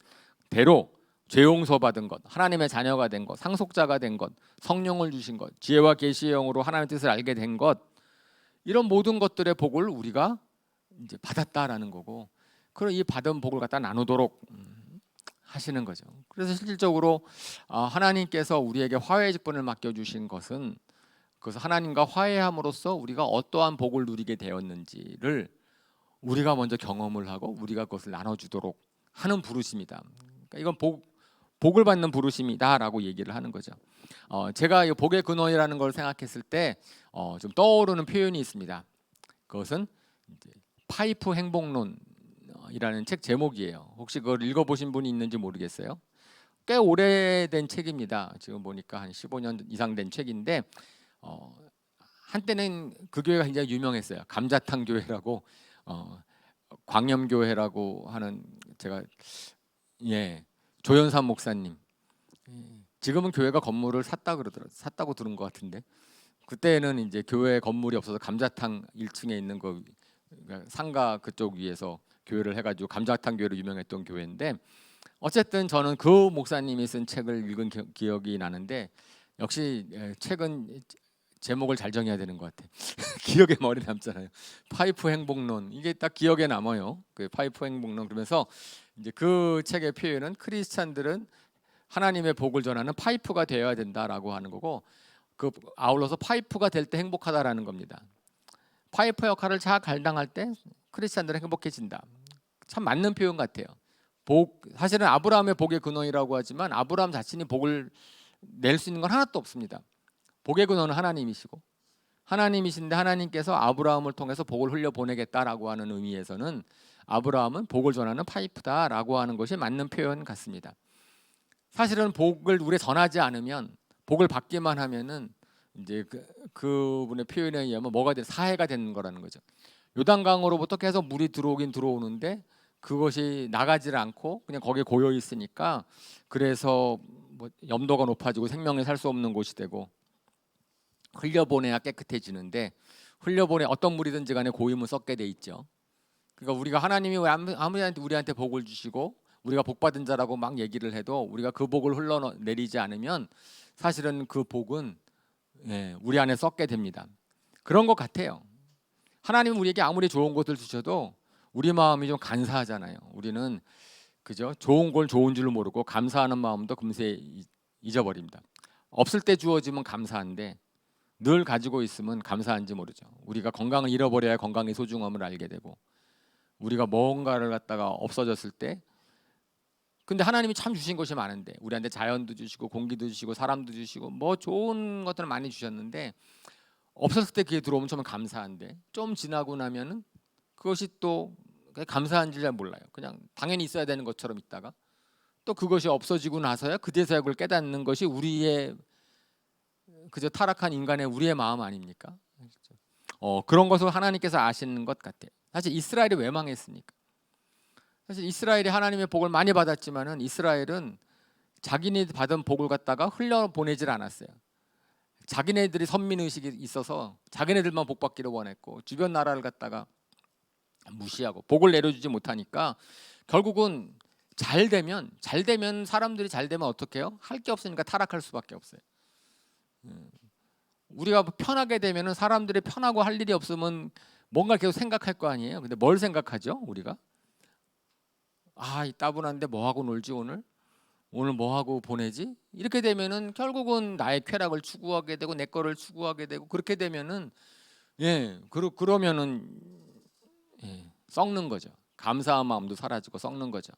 대로 죄 용서 받은 것, 하나님의 자녀가 된 것, 상속자가 된 것, 성령을 주신 것, 지혜와 계시의 영으로 하나님의 뜻을 알게 된 것, 이런 모든 것들의 복을 우리가 이제 받았다라는 거고, 그런 이 받은 복을 갖다 나누도록 하시는 거죠. 그래서 실질적으로 하나님께서 우리에게 화해의 직분을 맡겨주신 것은, 그래서 하나님과 화해함으로써 우리가 어떠한 복을 누리게 되었는지를 우리가 먼저 경험을 하고 우리가 그것을 나눠주도록 하는 부르심이다. 그러니까 이건 복을 받는 부르심이다라고 얘기를 하는 거죠. 제가 이 복의 근원이라는 걸 생각했을 때 좀 떠오르는 표현이 있습니다. 그것은 이제 파이프 행복론이라는 책 제목이에요. 혹시 그걸 읽어보신 분이 있는지 모르겠어요. 꽤 오래된 책입니다. 지금 보니까 한 15년 이상 된 책인데, 한때는 그 교회가 굉장히 유명했어요. 감자탕 교회라고, 광염교회라고 하는, 제가 조연삼 목사님, 지금은 교회가 건물을 샀다고 들은 것 같은데, 그때는 이제 교회 건물이 없어서 감자탕 1층에 있는 거, 그러니까 상가 그쪽 위에서 교회를 해가지고 감자탕 교회로 유명했던 교회인데, 어쨌든 저는 그 목사님이 쓴 책을 읽은 기억이 나는데, 역시 책은 제목을 잘 정해야 되는 것 같아. 기억에 머리 남잖아요. 파이프 행복론, 이게 딱 기억에 남아요. 그 파이프 행복론. 그러면서 이제 그 책의 표현은 크리스찬들은 하나님의 복을 전하는 파이프가 되어야 된다라고 하는 거고, 그 아울러서 파이프가 될 때 행복하다라는 겁니다. 파이프 역할을 잘 감당할 때 크리스찬들은 행복해진다. 참 맞는 표현 같아요. 사실은 아브라함의 복의 근원이라고 하지만 아브라함 자신이 복을 낼 수 있는 건 하나도 없습니다. 복의 근원은 하나님이시고, 하나님이신데 하나님께서 아브라함을 통해서 복을 흘려보내겠다라고 하는 의미에서는 아브라함은 복을 전하는 파이프다라고 하는 것이 맞는 표현 같습니다. 사실은 복을 우리에 전하지 않으면, 복을 받기만 하면은 이제 그분의 표현에 의하면 뭐가 사해가 되는 거라는 거죠. 요단강으로부터 계속 물이 들어오긴 들어오는데 그것이 나가지를 않고 그냥 거기에 고여 있으니까, 그래서 뭐 염도가 높아지고 생명이 살 수 없는 곳이 되고, 흘려보내야 깨끗해지는데, 흘려보내 어떤 물이든지 간에 고임을 썩게 돼 있죠. 그러니까 우리가 하나님이 아무리 우리한테 복을 주시고 우리가 복 받은 자라고 막 얘기를 해도 우리가 그 복을 흘러내리지 않으면 사실은 그 복은 우리 안에 썩게 됩니다. 그런 것 같아요. 하나님은 우리에게 아무리 좋은 것을 주셔도 우리 마음이 좀 간사하잖아요. 우리는 그죠? 좋은 걸 좋은 줄 모르고 감사하는 마음도 금세 잊어버립니다. 없을 때 주어지면 감사한데 늘 가지고 있으면 감사한지 모르죠. 우리가 건강을 잃어버려야 건강의 소중함을 알게 되고, 우리가 뭔가를 갖다가 없어졌을 때, 근데 하나님이 참 주신 것이 많은데, 우리한테 자연도 주시고 공기도 주시고 사람도 주시고 뭐 좋은 것들을 많이 주셨는데, 없었을 때 그게 들어오면 좀 감사한데 좀 지나고 나면은 그것이 또 감사한지 잘 몰라요. 그냥 당연히 있어야 되는 것처럼 있다가 또 그것이 없어지고 나서야 그제서야 그걸 깨닫는 것이 우리의 그저 타락한 인간의 우리의 마음 아닙니까? 그런 것을 하나님께서 아시는 것 같아요. 사실 이스라엘이 왜 망했습니까? 사실 이스라엘이 하나님의 복을 많이 받았지만은 이스라엘은 자기네 받은 복을 갖다가 흘려보내질 않았어요. 자기네들이 선민의식이 있어서 자기네들만 복 받기를 원했고 주변 나라를 갖다가 무시하고 복을 내려주지 못하니까 결국은 잘 되면 사람들이 잘 되면 어떻게 해요? 할 게 없으니까 타락할 수밖에 없어요. 우리가 편하게 되면은 사람들이 편하고 할 일이 없으면 뭔가 계속 생각할 거 아니에요. 근데 뭘 생각하죠? 우리가 이 따분한데 뭐 하고 놀지 오늘 뭐 하고 보내지? 이렇게 되면은 결국은 나의 쾌락을 추구하게 되고 내 거를 추구하게 되고 그렇게 되면은 그러면은 썩는 거죠. 감사한 마음도 사라지고 썩는 거죠.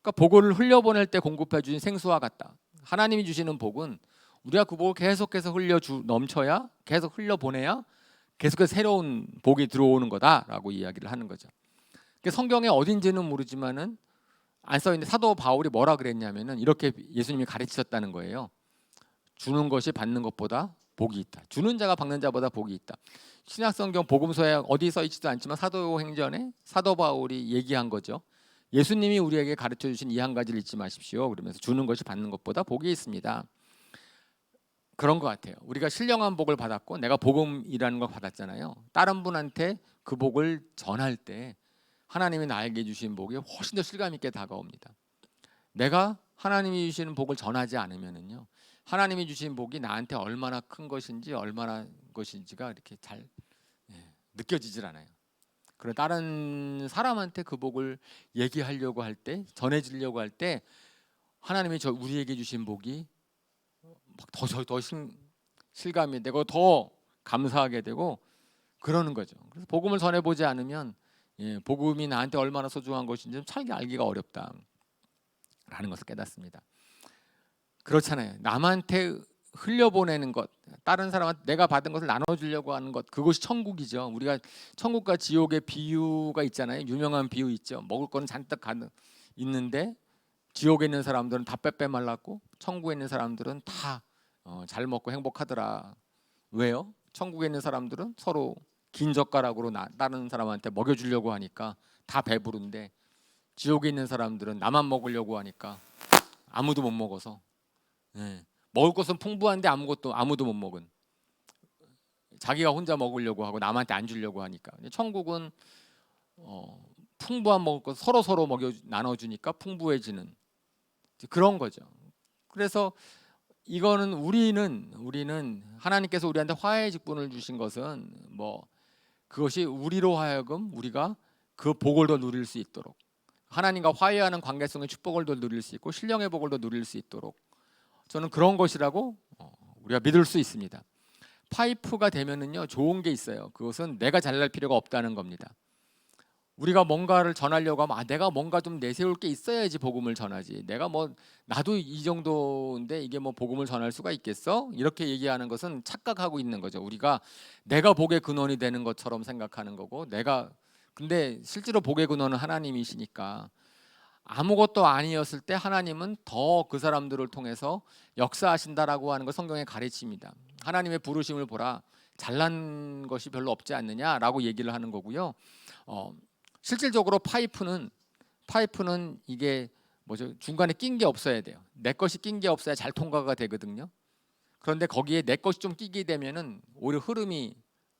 그러니까 복을 흘려보낼 때 공급해 주신 생수와 같다. 하나님이 주시는 복은 우리가 그 복을 계속해서 넘쳐야 계속 흘려보내야 계속해서 새로운 복이 들어오는 거다라고 이야기를 하는 거죠. 성경에 어딘지는 모르지만은 안 써있는데 사도 바울이 뭐라 그랬냐면은 이렇게 예수님이 가르치셨다는 거예요. 주는 것이 받는 것보다 복이 있다. 주는 자가 받는 자보다 복이 있다. 신약성경 복음서에 어디 써 있지도 않지만 사도행전에 사도 바울이 얘기한 거죠. 예수님이 우리에게 가르쳐 주신 이 한 가지를 잊지 마십시오. 그러면서 주는 것이 받는 것보다 복이 있습니다. 그런 것 같아요. 우리가 신령한 복을 받았고 내가 복음이라는 걸 받았잖아요. 다른 분한테 그 복을 전할 때 하나님이 나에게 주신 복이 훨씬 더 실감 있게 다가옵니다. 내가 하나님이 주시는 복을 전하지 않으면은요, 하나님이 주신 복이 나한테 얼마나 큰 것인지 얼마나 것인지가 이렇게 잘 느껴지질 않아요. 그리고 다른 사람한테 그 복을 얘기하려고 할 때, 전해주려고 할 때 하나님이 우리에게 주신 복이 더 실감이 되고 더 감사하게 되고 그러는 거죠. 그래서 복음을 전해보지 않으면 복음이 나한테 얼마나 소중한 것인지 잘 알기가 어렵다라는 것을 깨닫습니다. 그렇잖아요. 남한테 흘려보내는 것, 다른 사람한테 내가 받은 것을 나눠주려고 하는 것, 그것이 천국이죠. 우리가 천국과 지옥의 비유가 있잖아요. 유명한 비유 있죠. 먹을 거는 잔뜩 있는데 지옥에 있는 사람들은 다 빼빼 말랐고 천국에 있는 사람들은 다 잘 먹고 행복하더라. 왜요? 천국에 있는 사람들은 서로 긴 젓가락으로 다른 사람한테 먹여주려고 하니까 다 배부른데 지옥에 있는 사람들은 나만 먹으려고 하니까 아무도 못 먹어서 먹을 것은 풍부한데 아무도 못 먹은, 자기가 혼자 먹으려고 하고 남한테 안 주려고 하니까. 천국은 풍부한 먹을 것 서로 나눠주니까 풍부해지는 그런 거죠. 그래서 이거는 우리는 하나님께서 우리한테 화해의 직분을 주신 것은 그것이 우리로 하여금 우리가 그 복을 더 누릴 수 있도록, 하나님과 화해하는 관계성의 축복을 더 누릴 수 있고 신령의 복을 더 누릴 수 있도록, 저는 그런 것이라고 우리가 믿을 수 있습니다. 파이프가 되면은요 좋은 게 있어요. 그것은 내가 잘날 필요가 없다는 겁니다. 우리가 뭔가를 전하려고 하면 내가 뭔가 좀 내세울 게 있어야지 복음을 전하지. 내가 나도 이 정도인데 이게 복음을 전할 수가 있겠어? 이렇게 얘기하는 것은 착각하고 있는 거죠. 우리가 내가 복의 근원이 되는 것처럼 생각하는 거고, 근데 실제로 복의 근원은 하나님이시니까 아무것도 아니었을 때 하나님은 더 그 사람들을 통해서 역사하신다라고 하는 걸 성경에 가르칩니다. 하나님의 부르심을 보라, 잘난 것이 별로 없지 않느냐라고 얘기를 하는 거고요. 실질적으로 파이프는 이게 중간에 낀 게 없어야 돼요. 내 것이 낀 게 없어야 잘 통과가 되거든요. 그런데 거기에 내 것이 좀 끼게 되면은 오히려 흐름이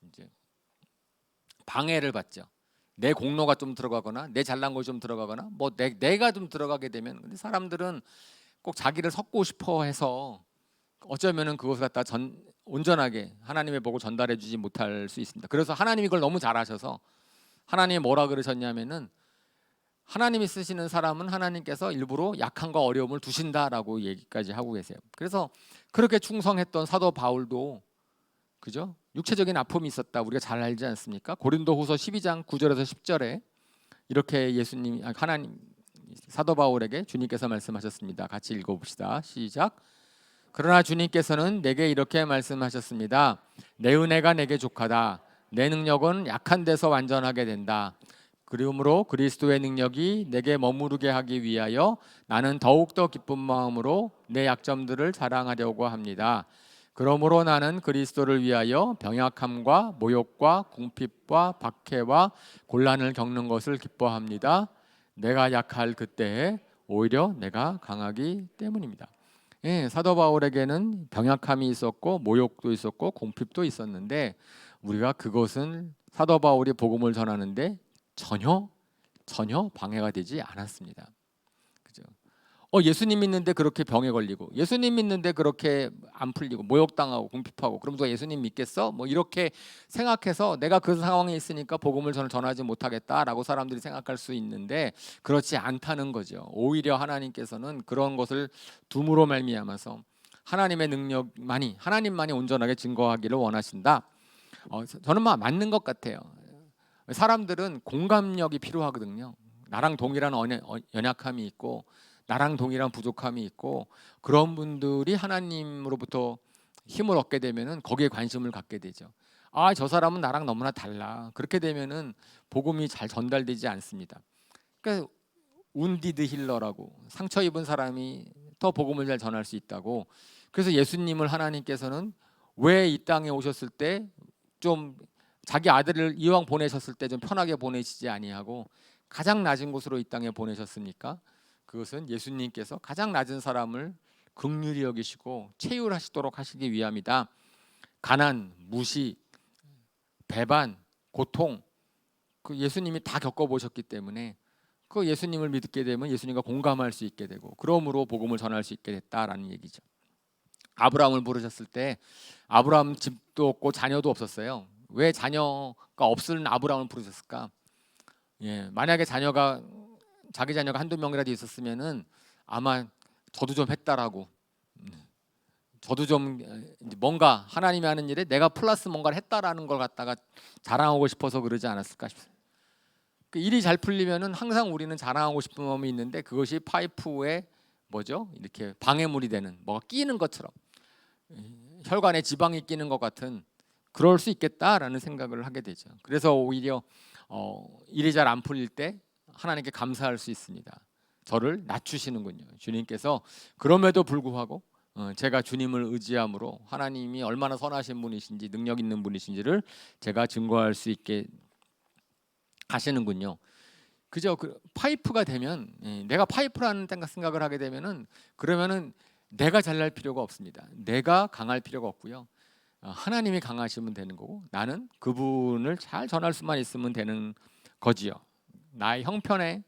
이제 방해를 받죠. 내 공로가 좀 들어가거나 내 잘난 것이 좀 들어가거나 내가 좀 들어가게 되면, 근데 사람들은 꼭 자기를 섞고 싶어 해서 어쩌면은 그것을 갖다 온전하게 하나님의 복을 전달해 주지 못할 수 있습니다. 그래서 하나님이 그걸 너무 잘 아셔서 하나님이 뭐라 그러셨냐면은, 하나님이 쓰시는 사람은 하나님께서 일부러 약함과 어려움을 두신다라고 얘기까지 하고 계세요. 그래서 그렇게 충성했던 사도 바울도 그죠? 육체적인 아픔이 있었다. 우리가 잘 알지 않습니까? 고린도후서 12장 9절에서 10절에 이렇게 하나님 사도 바울에게 주님께서 말씀하셨습니다. 같이 읽어봅시다. 시작. 그러나 주님께서는 내게 이렇게 말씀하셨습니다. 내 은혜가 내게 족하다. 내 능력은 약한 데서 완전하게 된다. 그러므로 그리스도의 능력이 내게 머무르게 하기 위하여 나는 더욱더 기쁜 마음으로 내 약점들을 자랑하려고 합니다. 그러므로 나는 그리스도를 위하여 병약함과 모욕과 궁핍과 박해와 곤란을 겪는 것을 기뻐합니다. 내가 약할 그때에 오히려 내가 강하기 때문입니다. 예, 사도 바울에게는 병약함이 있었고 모욕도 있었고 공핍도 있었는데 우리가 그것은 사도 바울이 복음을 전하는데 전혀 방해가 되지 않았습니다. 그죠? 예수님 믿는데 그렇게 병에 걸리고 예수님 믿는데 그렇게 안 풀리고 모욕당하고 궁핍하고 그럼 누가 예수님 믿겠어? 뭐 이렇게 생각해서 내가 그 상황에 있으니까 복음을 저는 전하지 못하겠다라고 사람들이 생각할 수 있는데 그렇지 않다는 거죠. 오히려 하나님께서는 그런 것을 둠으로 말미암아서 하나님의 능력만이 하나님만이 온전하게 증거하기를 원하신다. 저는 맞는 것 같아요. 사람들은 공감력이 필요하거든요. 나랑 동일한 연약함이 있고 나랑 동일한 부족함이 있고 그런 분들이 하나님으로부터 힘을 얻게 되면은 거기에 관심을 갖게 되죠. 저 사람은 나랑 너무나 달라. 그렇게 되면은 복음이 잘 전달되지 않습니다. 그러니까 운디드 힐러라고 상처 입은 사람이 더 복음을 잘 전할 수 있다고. 그래서 예수님을 하나님께서는 왜 이 땅에 오셨을 때 좀 자기 아들을 이왕 보내셨을 때 좀 편하게 보내시지 아니하고 가장 낮은 곳으로 이 땅에 보내셨습니까? 그것은 예수님께서 가장 낮은 사람을 긍휼히 여기시고 체휼하시도록 하시기 위함이다. 가난, 무시, 배반, 고통 그 예수님이 다 겪어보셨기 때문에 그 예수님을 믿게 되면 예수님과 공감할 수 있게 되고 그러므로 복음을 전할 수 있게 됐다라는 얘기죠. 아브라함을 부르셨을 때 아브라함 집도 없고 자녀도 없었어요. 왜 자녀가 없을 아브라함을 부르셨을까? 만약에 자기 자녀가 한두 명이라도 있었으면은 아마 저도 좀 했다라고 저도 좀 뭔가 하나님이 하는 일에 내가 플러스 뭔가를 했다라는 걸 갖다가 자랑하고 싶어서 그러지 않았을까 싶어요. 그 일이 잘 풀리면은 항상 우리는 자랑하고 싶은 마음이 있는데 그것이 파이프에 이렇게 방해물이 되는 뭐가 끼는 것처럼 혈관에 지방이 끼는 것 같은 그럴 수 있겠다라는 생각을 하게 되죠. 그래서 오히려 일이 잘 안 풀릴 때 하나님께 감사할 수 있습니다. 저를 낮추시는군요. 주님께서 그럼에도 불구하고 제가 주님을 의지함으로 하나님이 얼마나 선하신 분이신지 능력 있는 분이신지를 제가 증거할 수 있게 하시는군요. 그저 파이프가 되면 내가 파이프라는 생각을 하게 되면은 그러면은 내가 잘날 필요가 없습니다. 내가 강할 필요가 없고요. 하나님이 강하시면 되는 거고 나는 그분을 잘 전할 수만 있으면 되는 거지요. 나의 형편에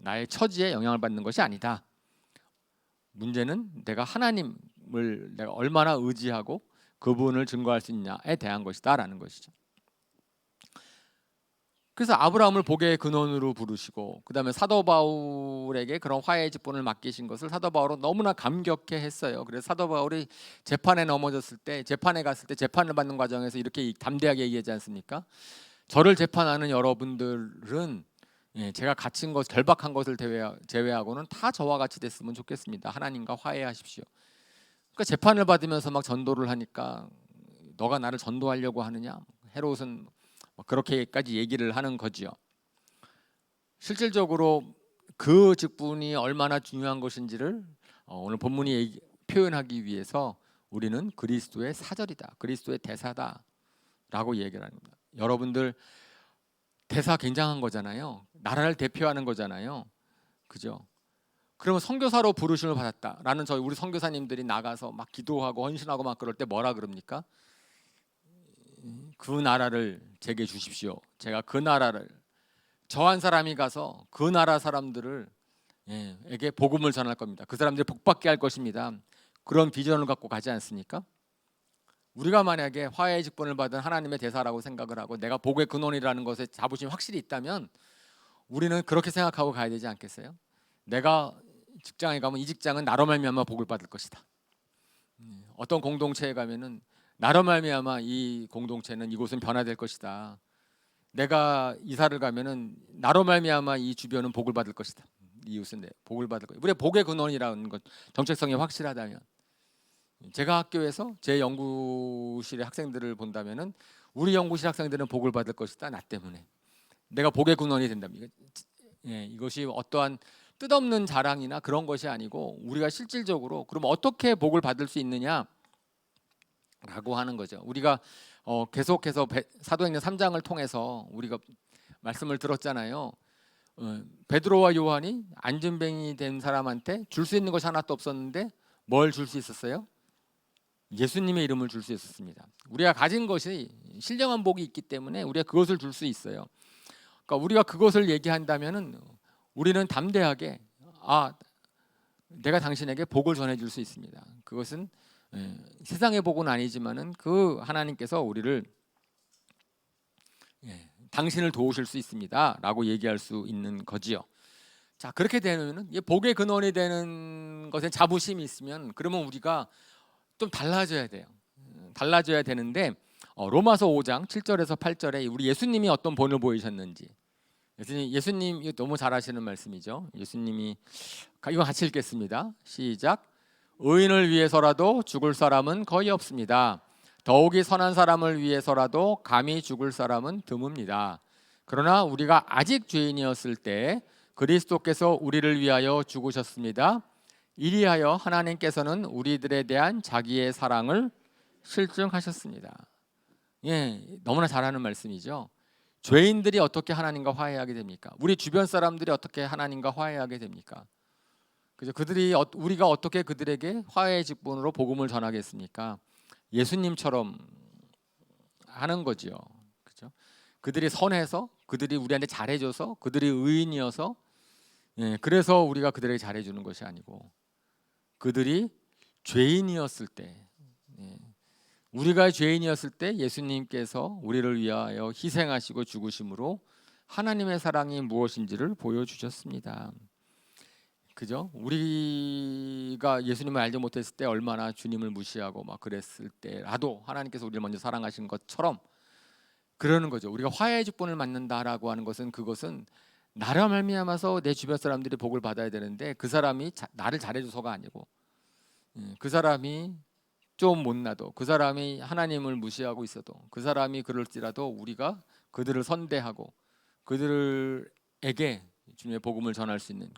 나의 처지에 영향을 받는 것이 아니다. 문제는 내가 하나님을 내가 얼마나 의지하고 그분을 증거할 수 있냐에 대한 것이다라는 것이죠. 그래서 아브라함을 복의 근원으로 부르시고 그다음에 사도 바울에게 그런 화해의 직분을 맡기신 것을 사도 바울은 너무나 감격해했어요. 그래서 사도 바울이 재판에 넘어졌을 때 재판에 갔을 때 재판을 받는 과정에서 이렇게 담대하게 얘기하지 않습니까? 저를 재판하는 여러분들은 제가 갇힌 것 결박한 것을 제외하고는 다 저와 같이 됐으면 좋겠습니다. 하나님과 화해하십시오. 그러니까 재판을 받으면서 막 전도를 하니까 너가 나를 전도하려고 하느냐? 헤롯은 그렇게까지 얘기를 하는 거지요. 실질적으로 그 직분이 얼마나 중요한 것인지를 오늘 본문이 표현하기 위해서 우리는 그리스도의 사절이다, 그리스도의 대사다라고 얘기를 합니다. 여러분들 대사 굉장한 거잖아요. 나라를 대표하는 거잖아요. 그죠? 그러면 선교사로 부르심을 받았다라는 우리 선교사님들이 나가서 막 기도하고 헌신하고 막 그럴 때 뭐라 그럽니까? 그 나라를 제게 주십시오. 제가 그 나라를 저 한 사람이 가서 그 나라 사람들을 에게 복음을 전할 겁니다. 그 사람들이 복받게 할 것입니다. 그런 비전을 갖고 가지 않습니까? 우리가 만약에 화해의 직분을 받은 하나님의 대사라고 생각을 하고 내가 복의 근원이라는 것에 자부심이 확실히 있다면 우리는 그렇게 생각하고 가야 되지 않겠어요? 내가 직장에 가면 이 직장은 나로 말미암아 복을 받을 것이다. 어떤 공동체에 가면은 나로 말미암아 이 공동체는 이곳은 변화될 것이다. 내가 이사를 가면은 나로 말미암아 이 주변은 복을 받을 것이다. 이웃은 복을 받을 것이다. 우리의 복의 근원이라는 것 정체성이 확실하다면 제가 학교에서 제 연구실의 학생들을 본다면은 우리 연구실 학생들은 복을 받을 것이다. 나 때문에 내가 복의 근원이 된답니다. 이것이 어떠한 뜻없는 자랑이나 그런 것이 아니고 우리가 실질적으로 그럼 어떻게 복을 받을 수 있느냐라고 하는 거죠. 우리가 계속해서 사도행전 3장을 통해서 우리가 말씀을 들었잖아요. 베드로와 요한이 안전뱅이 된 사람한테 줄 수 있는 것이 하나도 없었는데 뭘 줄 수 있었어요? 예수님의 이름을 줄 수 있었습니다. 우리가 가진 것이 신령한 복이 있기 때문에 우리가 그것을 줄 수 있어요. 그러니까 우리가 그것을 얘기한다면은 우리는 담대하게 내가 당신에게 복을 전해줄 수 있습니다. 그것은 세상의 복은 아니지만은 그 하나님께서 우리를 당신을 도우실 수 있습니다라고 얘기할 수 있는 거지요. 자, 그렇게 되면은 복의 근원이 되는 것에 자부심이 있으면 그러면 우리가 좀 달라져야 돼요. 달라져야 되는데 로마서 5장 7절에서 8절에 우리 예수님이 어떤 본을 보이셨는지 예수님 이거 너무 잘 하시는 말씀이죠. 예수님이 이거 같이 읽겠습니다. 시작. 의인을 위해서라도 죽을 사람은 거의 없습니다. 더욱이 선한 사람을 위해서라도 감히 죽을 사람은 드뭅니다. 그러나 우리가 아직 죄인이었을 때 그리스도께서 우리를 위하여 죽으셨습니다. 이리하여 하나님께서는 우리들에 대한 자기의 사랑을 실증하셨습니다. 너무나 잘하는 말씀이죠. 죄인들이 어떻게 하나님과 화해하게 됩니까? 우리 주변 사람들이 어떻게 하나님과 화해하게 됩니까? 그죠? 우리가 어떻게 그들에게 화해의 직분으로 복음을 전하겠습니까? 예수님처럼 하는 거지요. 그죠? 그들이 선해서, 그들이 우리한테 잘해줘서, 그들이 의인이어서, 그래서 우리가 그들에게 잘해주는 것이 아니고, 그들이 죄인이었을 때, 우리가 죄인이었을 때 예수님께서 우리를 위하여 희생하시고 죽으심으로 하나님의 사랑이 무엇인지를 보여주셨습니다. 그죠? 우리가 예수님을 알지 못했을 때 얼마나 주님을 무시하고 막 그랬을 때라도 하나님께서 우리를 먼저 사랑하신 것처럼 그러는 거죠. 우리가 화해의 직분을 맡는다라고 하는 것은 그것은 나를 말미암아서 내 주변 사람들이 복을 받아야 되는데 그 사람이 나를 잘해줘서가 아니고 그 사람이 좀 못나도 그 사람이 하나님을 무시하고 있어도 그 사람이 그럴지라도 우리가 그들을 선대하고 그들에게 주님의 복음을 전할 수 있는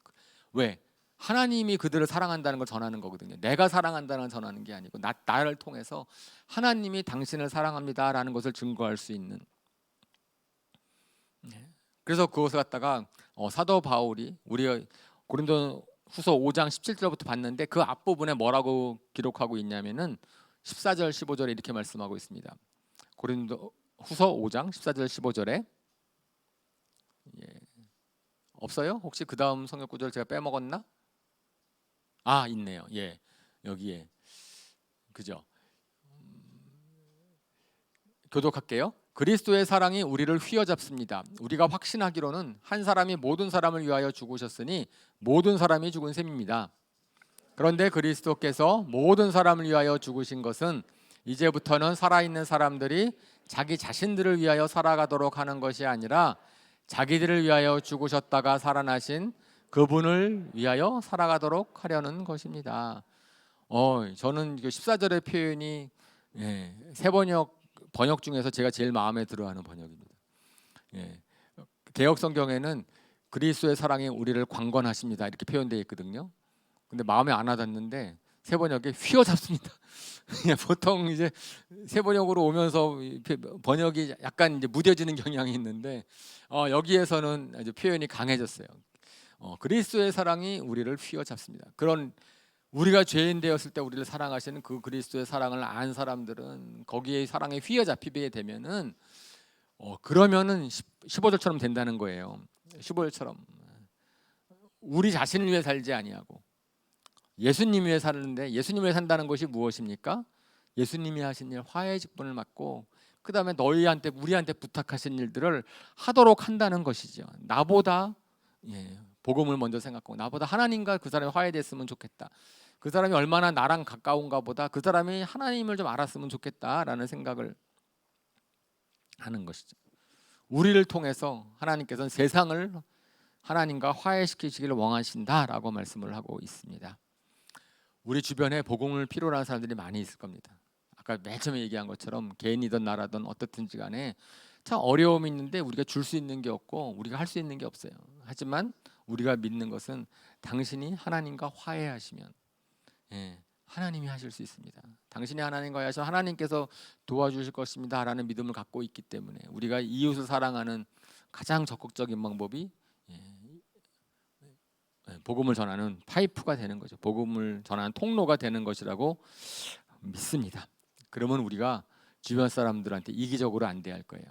왜? 하나님이 그들을 사랑한다는 걸 전하는 거거든요. 내가 사랑한다는 걸 전하는 게 아니고 나를 통해서 하나님이 당신을 사랑합니다라는 것을 증거할 수 있는. 그래서 그것을 갖다가 사도 바울이 우리가 고린도 후서 5장 17절부터 봤는데 그 앞부분에 뭐라고 기록하고 있냐면은 14절 15절에 이렇게 말씀하고 있습니다. 고린도 후서 5장 14절 15절에 없어요? 혹시 그 다음 성경 구절 제가 빼먹었나? 있네요. 여기에 그죠? 교독할게요. 그리스도의 사랑이 우리를 휘어잡습니다. 우리가 확신하기로는 한 사람이 모든 사람을 위하여 죽으셨으니 모든 사람이 죽은 셈입니다. 그런데 그리스도께서 모든 사람을 위하여 죽으신 것은 이제부터는 살아있는 사람들이 자기 자신들을 위하여 살아가도록 하는 것이 아니라 자기들을 위하여 죽으셨다가 살아나신 그분을 위하여 살아가도록 하려는 것입니다. 저는 14절의 표현이 세 번역 중에서 제가 제일 마음에 들어하는 번역입니다. 개역 성경에는 그리스도의 사랑이 우리를 관건하십니다 이렇게 표현되어 있거든요. 근데 마음에 안 와닿는데 세 번역에 휘어잡습니다. 보통 이제 세 번역으로 오면서 번역이 약간 이제 무뎌지는 경향이 있는데 여기에서는 아주 표현이 강해졌어요. 그리스도의 사랑이 우리를 휘어잡습니다. 그런 우리가 죄인 되었을 때 우리를 사랑하시는 그 그리스도의 사랑을 안 사람들은 거기에 사랑에 휘어잡히게 되면은 그러면은 15절처럼 된다는 거예요. 15절처럼 우리 자신을 위해 살지 아니하고 예수님 위해 사는데 예수님 위해 산다는 것이 무엇입니까? 예수님이 하신 일 화해의 직분을 맡고 그 다음에 우리한테 부탁하신 일들을 하도록 한다는 것이죠. 나보다 복음을 먼저 생각하고 나보다 하나님과 그 사람이 화해됐으면 좋겠다. 그 사람이 얼마나 나랑 가까운가 보다 그 사람이 하나님을 좀 알았으면 좋겠다라는 생각을 하는 것이죠. 우리를 통해서 하나님께서는 세상을 하나님과 화해시키시기를 원하신다라고 말씀을 하고 있습니다. 우리 주변에 복음을 필요로 하는 사람들이 많이 있을 겁니다. 아까 맨 처음에 얘기한 것처럼 개인이든 나라든 어떻든지 간에 참 어려움이 있는데 우리가 줄 수 있는 게 없고 우리가 할 수 있는 게 없어요. 하지만 우리가 믿는 것은 당신이 하나님과 화해하시면 하나님이 하실 수 있습니다. 당신이 하나님과 화해하시면 하나님께서 도와주실 것입니다 라는 믿음을 갖고 있기 때문에 우리가 이웃을 사랑하는 가장 적극적인 방법이 복음을 전하는 파이프가 되는 거죠. 복음을 전하는 통로가 되는 것이라고 믿습니다. 그러면 우리가 주변 사람들한테 이기적으로 안 대할 거예요.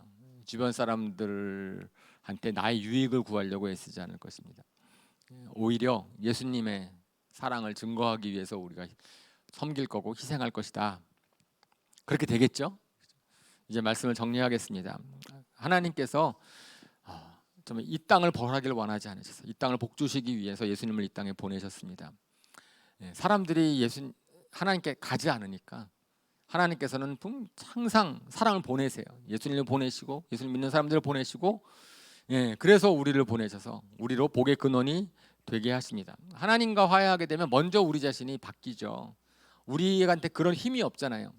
주변 사람들한테 나의 유익을 구하려고 애쓰지 않을 것입니다. 오히려 예수님의 사랑을 증거하기 위해서 우리가 섬길 거고 희생할 것이다. 그렇게 되겠죠? 이제 말씀을 정리하겠습니다. 하나님께서 정말 이 땅을 벌하기를 원하지 않으셨어요. 이 땅을 복주시기 위해서 예수님을 이 땅에 보내셨습니다. 사람들이 하나님께 가지 않으니까 하나님께서는 항상 사랑을 보내세요. 예수님을 보내시고 예수님 믿는 사람들을 보내시고 그래서 우리를 보내셔서 우리로 복의 근원이 되게 하십니다. 하나님과 화해하게 되면 먼저 우리 자신이 바뀌죠. 우리한테 그런 힘이 없잖아요.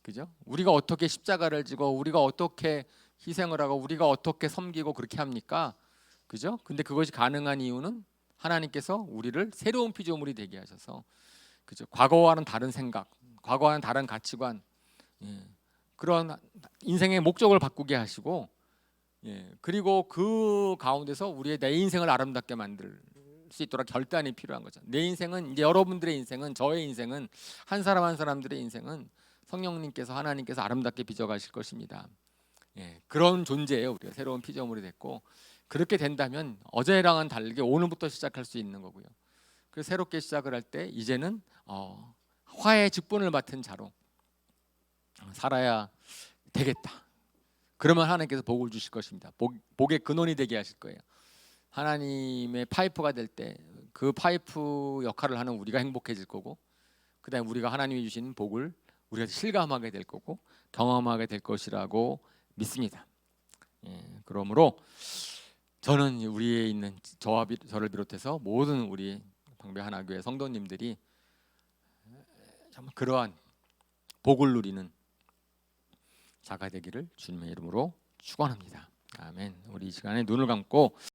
그죠? 우리가 어떻게 십자가를 지고 우리가 어떻게 희생을 하고 우리가 어떻게 섬기고 그렇게 합니까? 그죠? 근데 그것이 가능한 이유는 하나님께서 우리를 새로운 피조물이 되게 하셔서 그죠? 과거와는 다른 생각, 과거와는 다른 가치관, 그런 인생의 목적을 바꾸게 하시고 그리고 그 가운데서 우리의 내 인생을 아름답게 만들 수 있도록 결단이 필요한 거죠. 내 인생은 이제 여러분들의 인생은 저의 인생은 한 사람 한 사람들의 인생은 성령님께서 하나님께서 아름답게 빚어가실 것입니다. 그런 존재예요. 우리가 새로운 피조물이 됐고 그렇게 된다면 어제랑은 다르게 오늘부터 시작할 수 있는 거고요. 그래서 새롭게 시작을 할 때 이제는 화해의 직분을 맡은 자로 살아야 되겠다. 그러면 하나님께서 복을 주실 것입니다. 복의 근원이 되게 하실 거예요. 하나님의 파이프가 될 때 그 파이프 역할을 하는 우리가 행복해질 거고 그다음에 우리가 하나님이 주신 복을 우리가 실감하게 될 거고 경험하게 될 것이라고 믿습니다. 그러므로 저는 우리에 있는 저를 비롯해서 모든 우리 방배 하나교회 성도님들이 정말 그러한 복을 누리는 자가 되기를 주님의 이름으로 축원합니다. 아멘. 우리 이 시간에 눈을 감고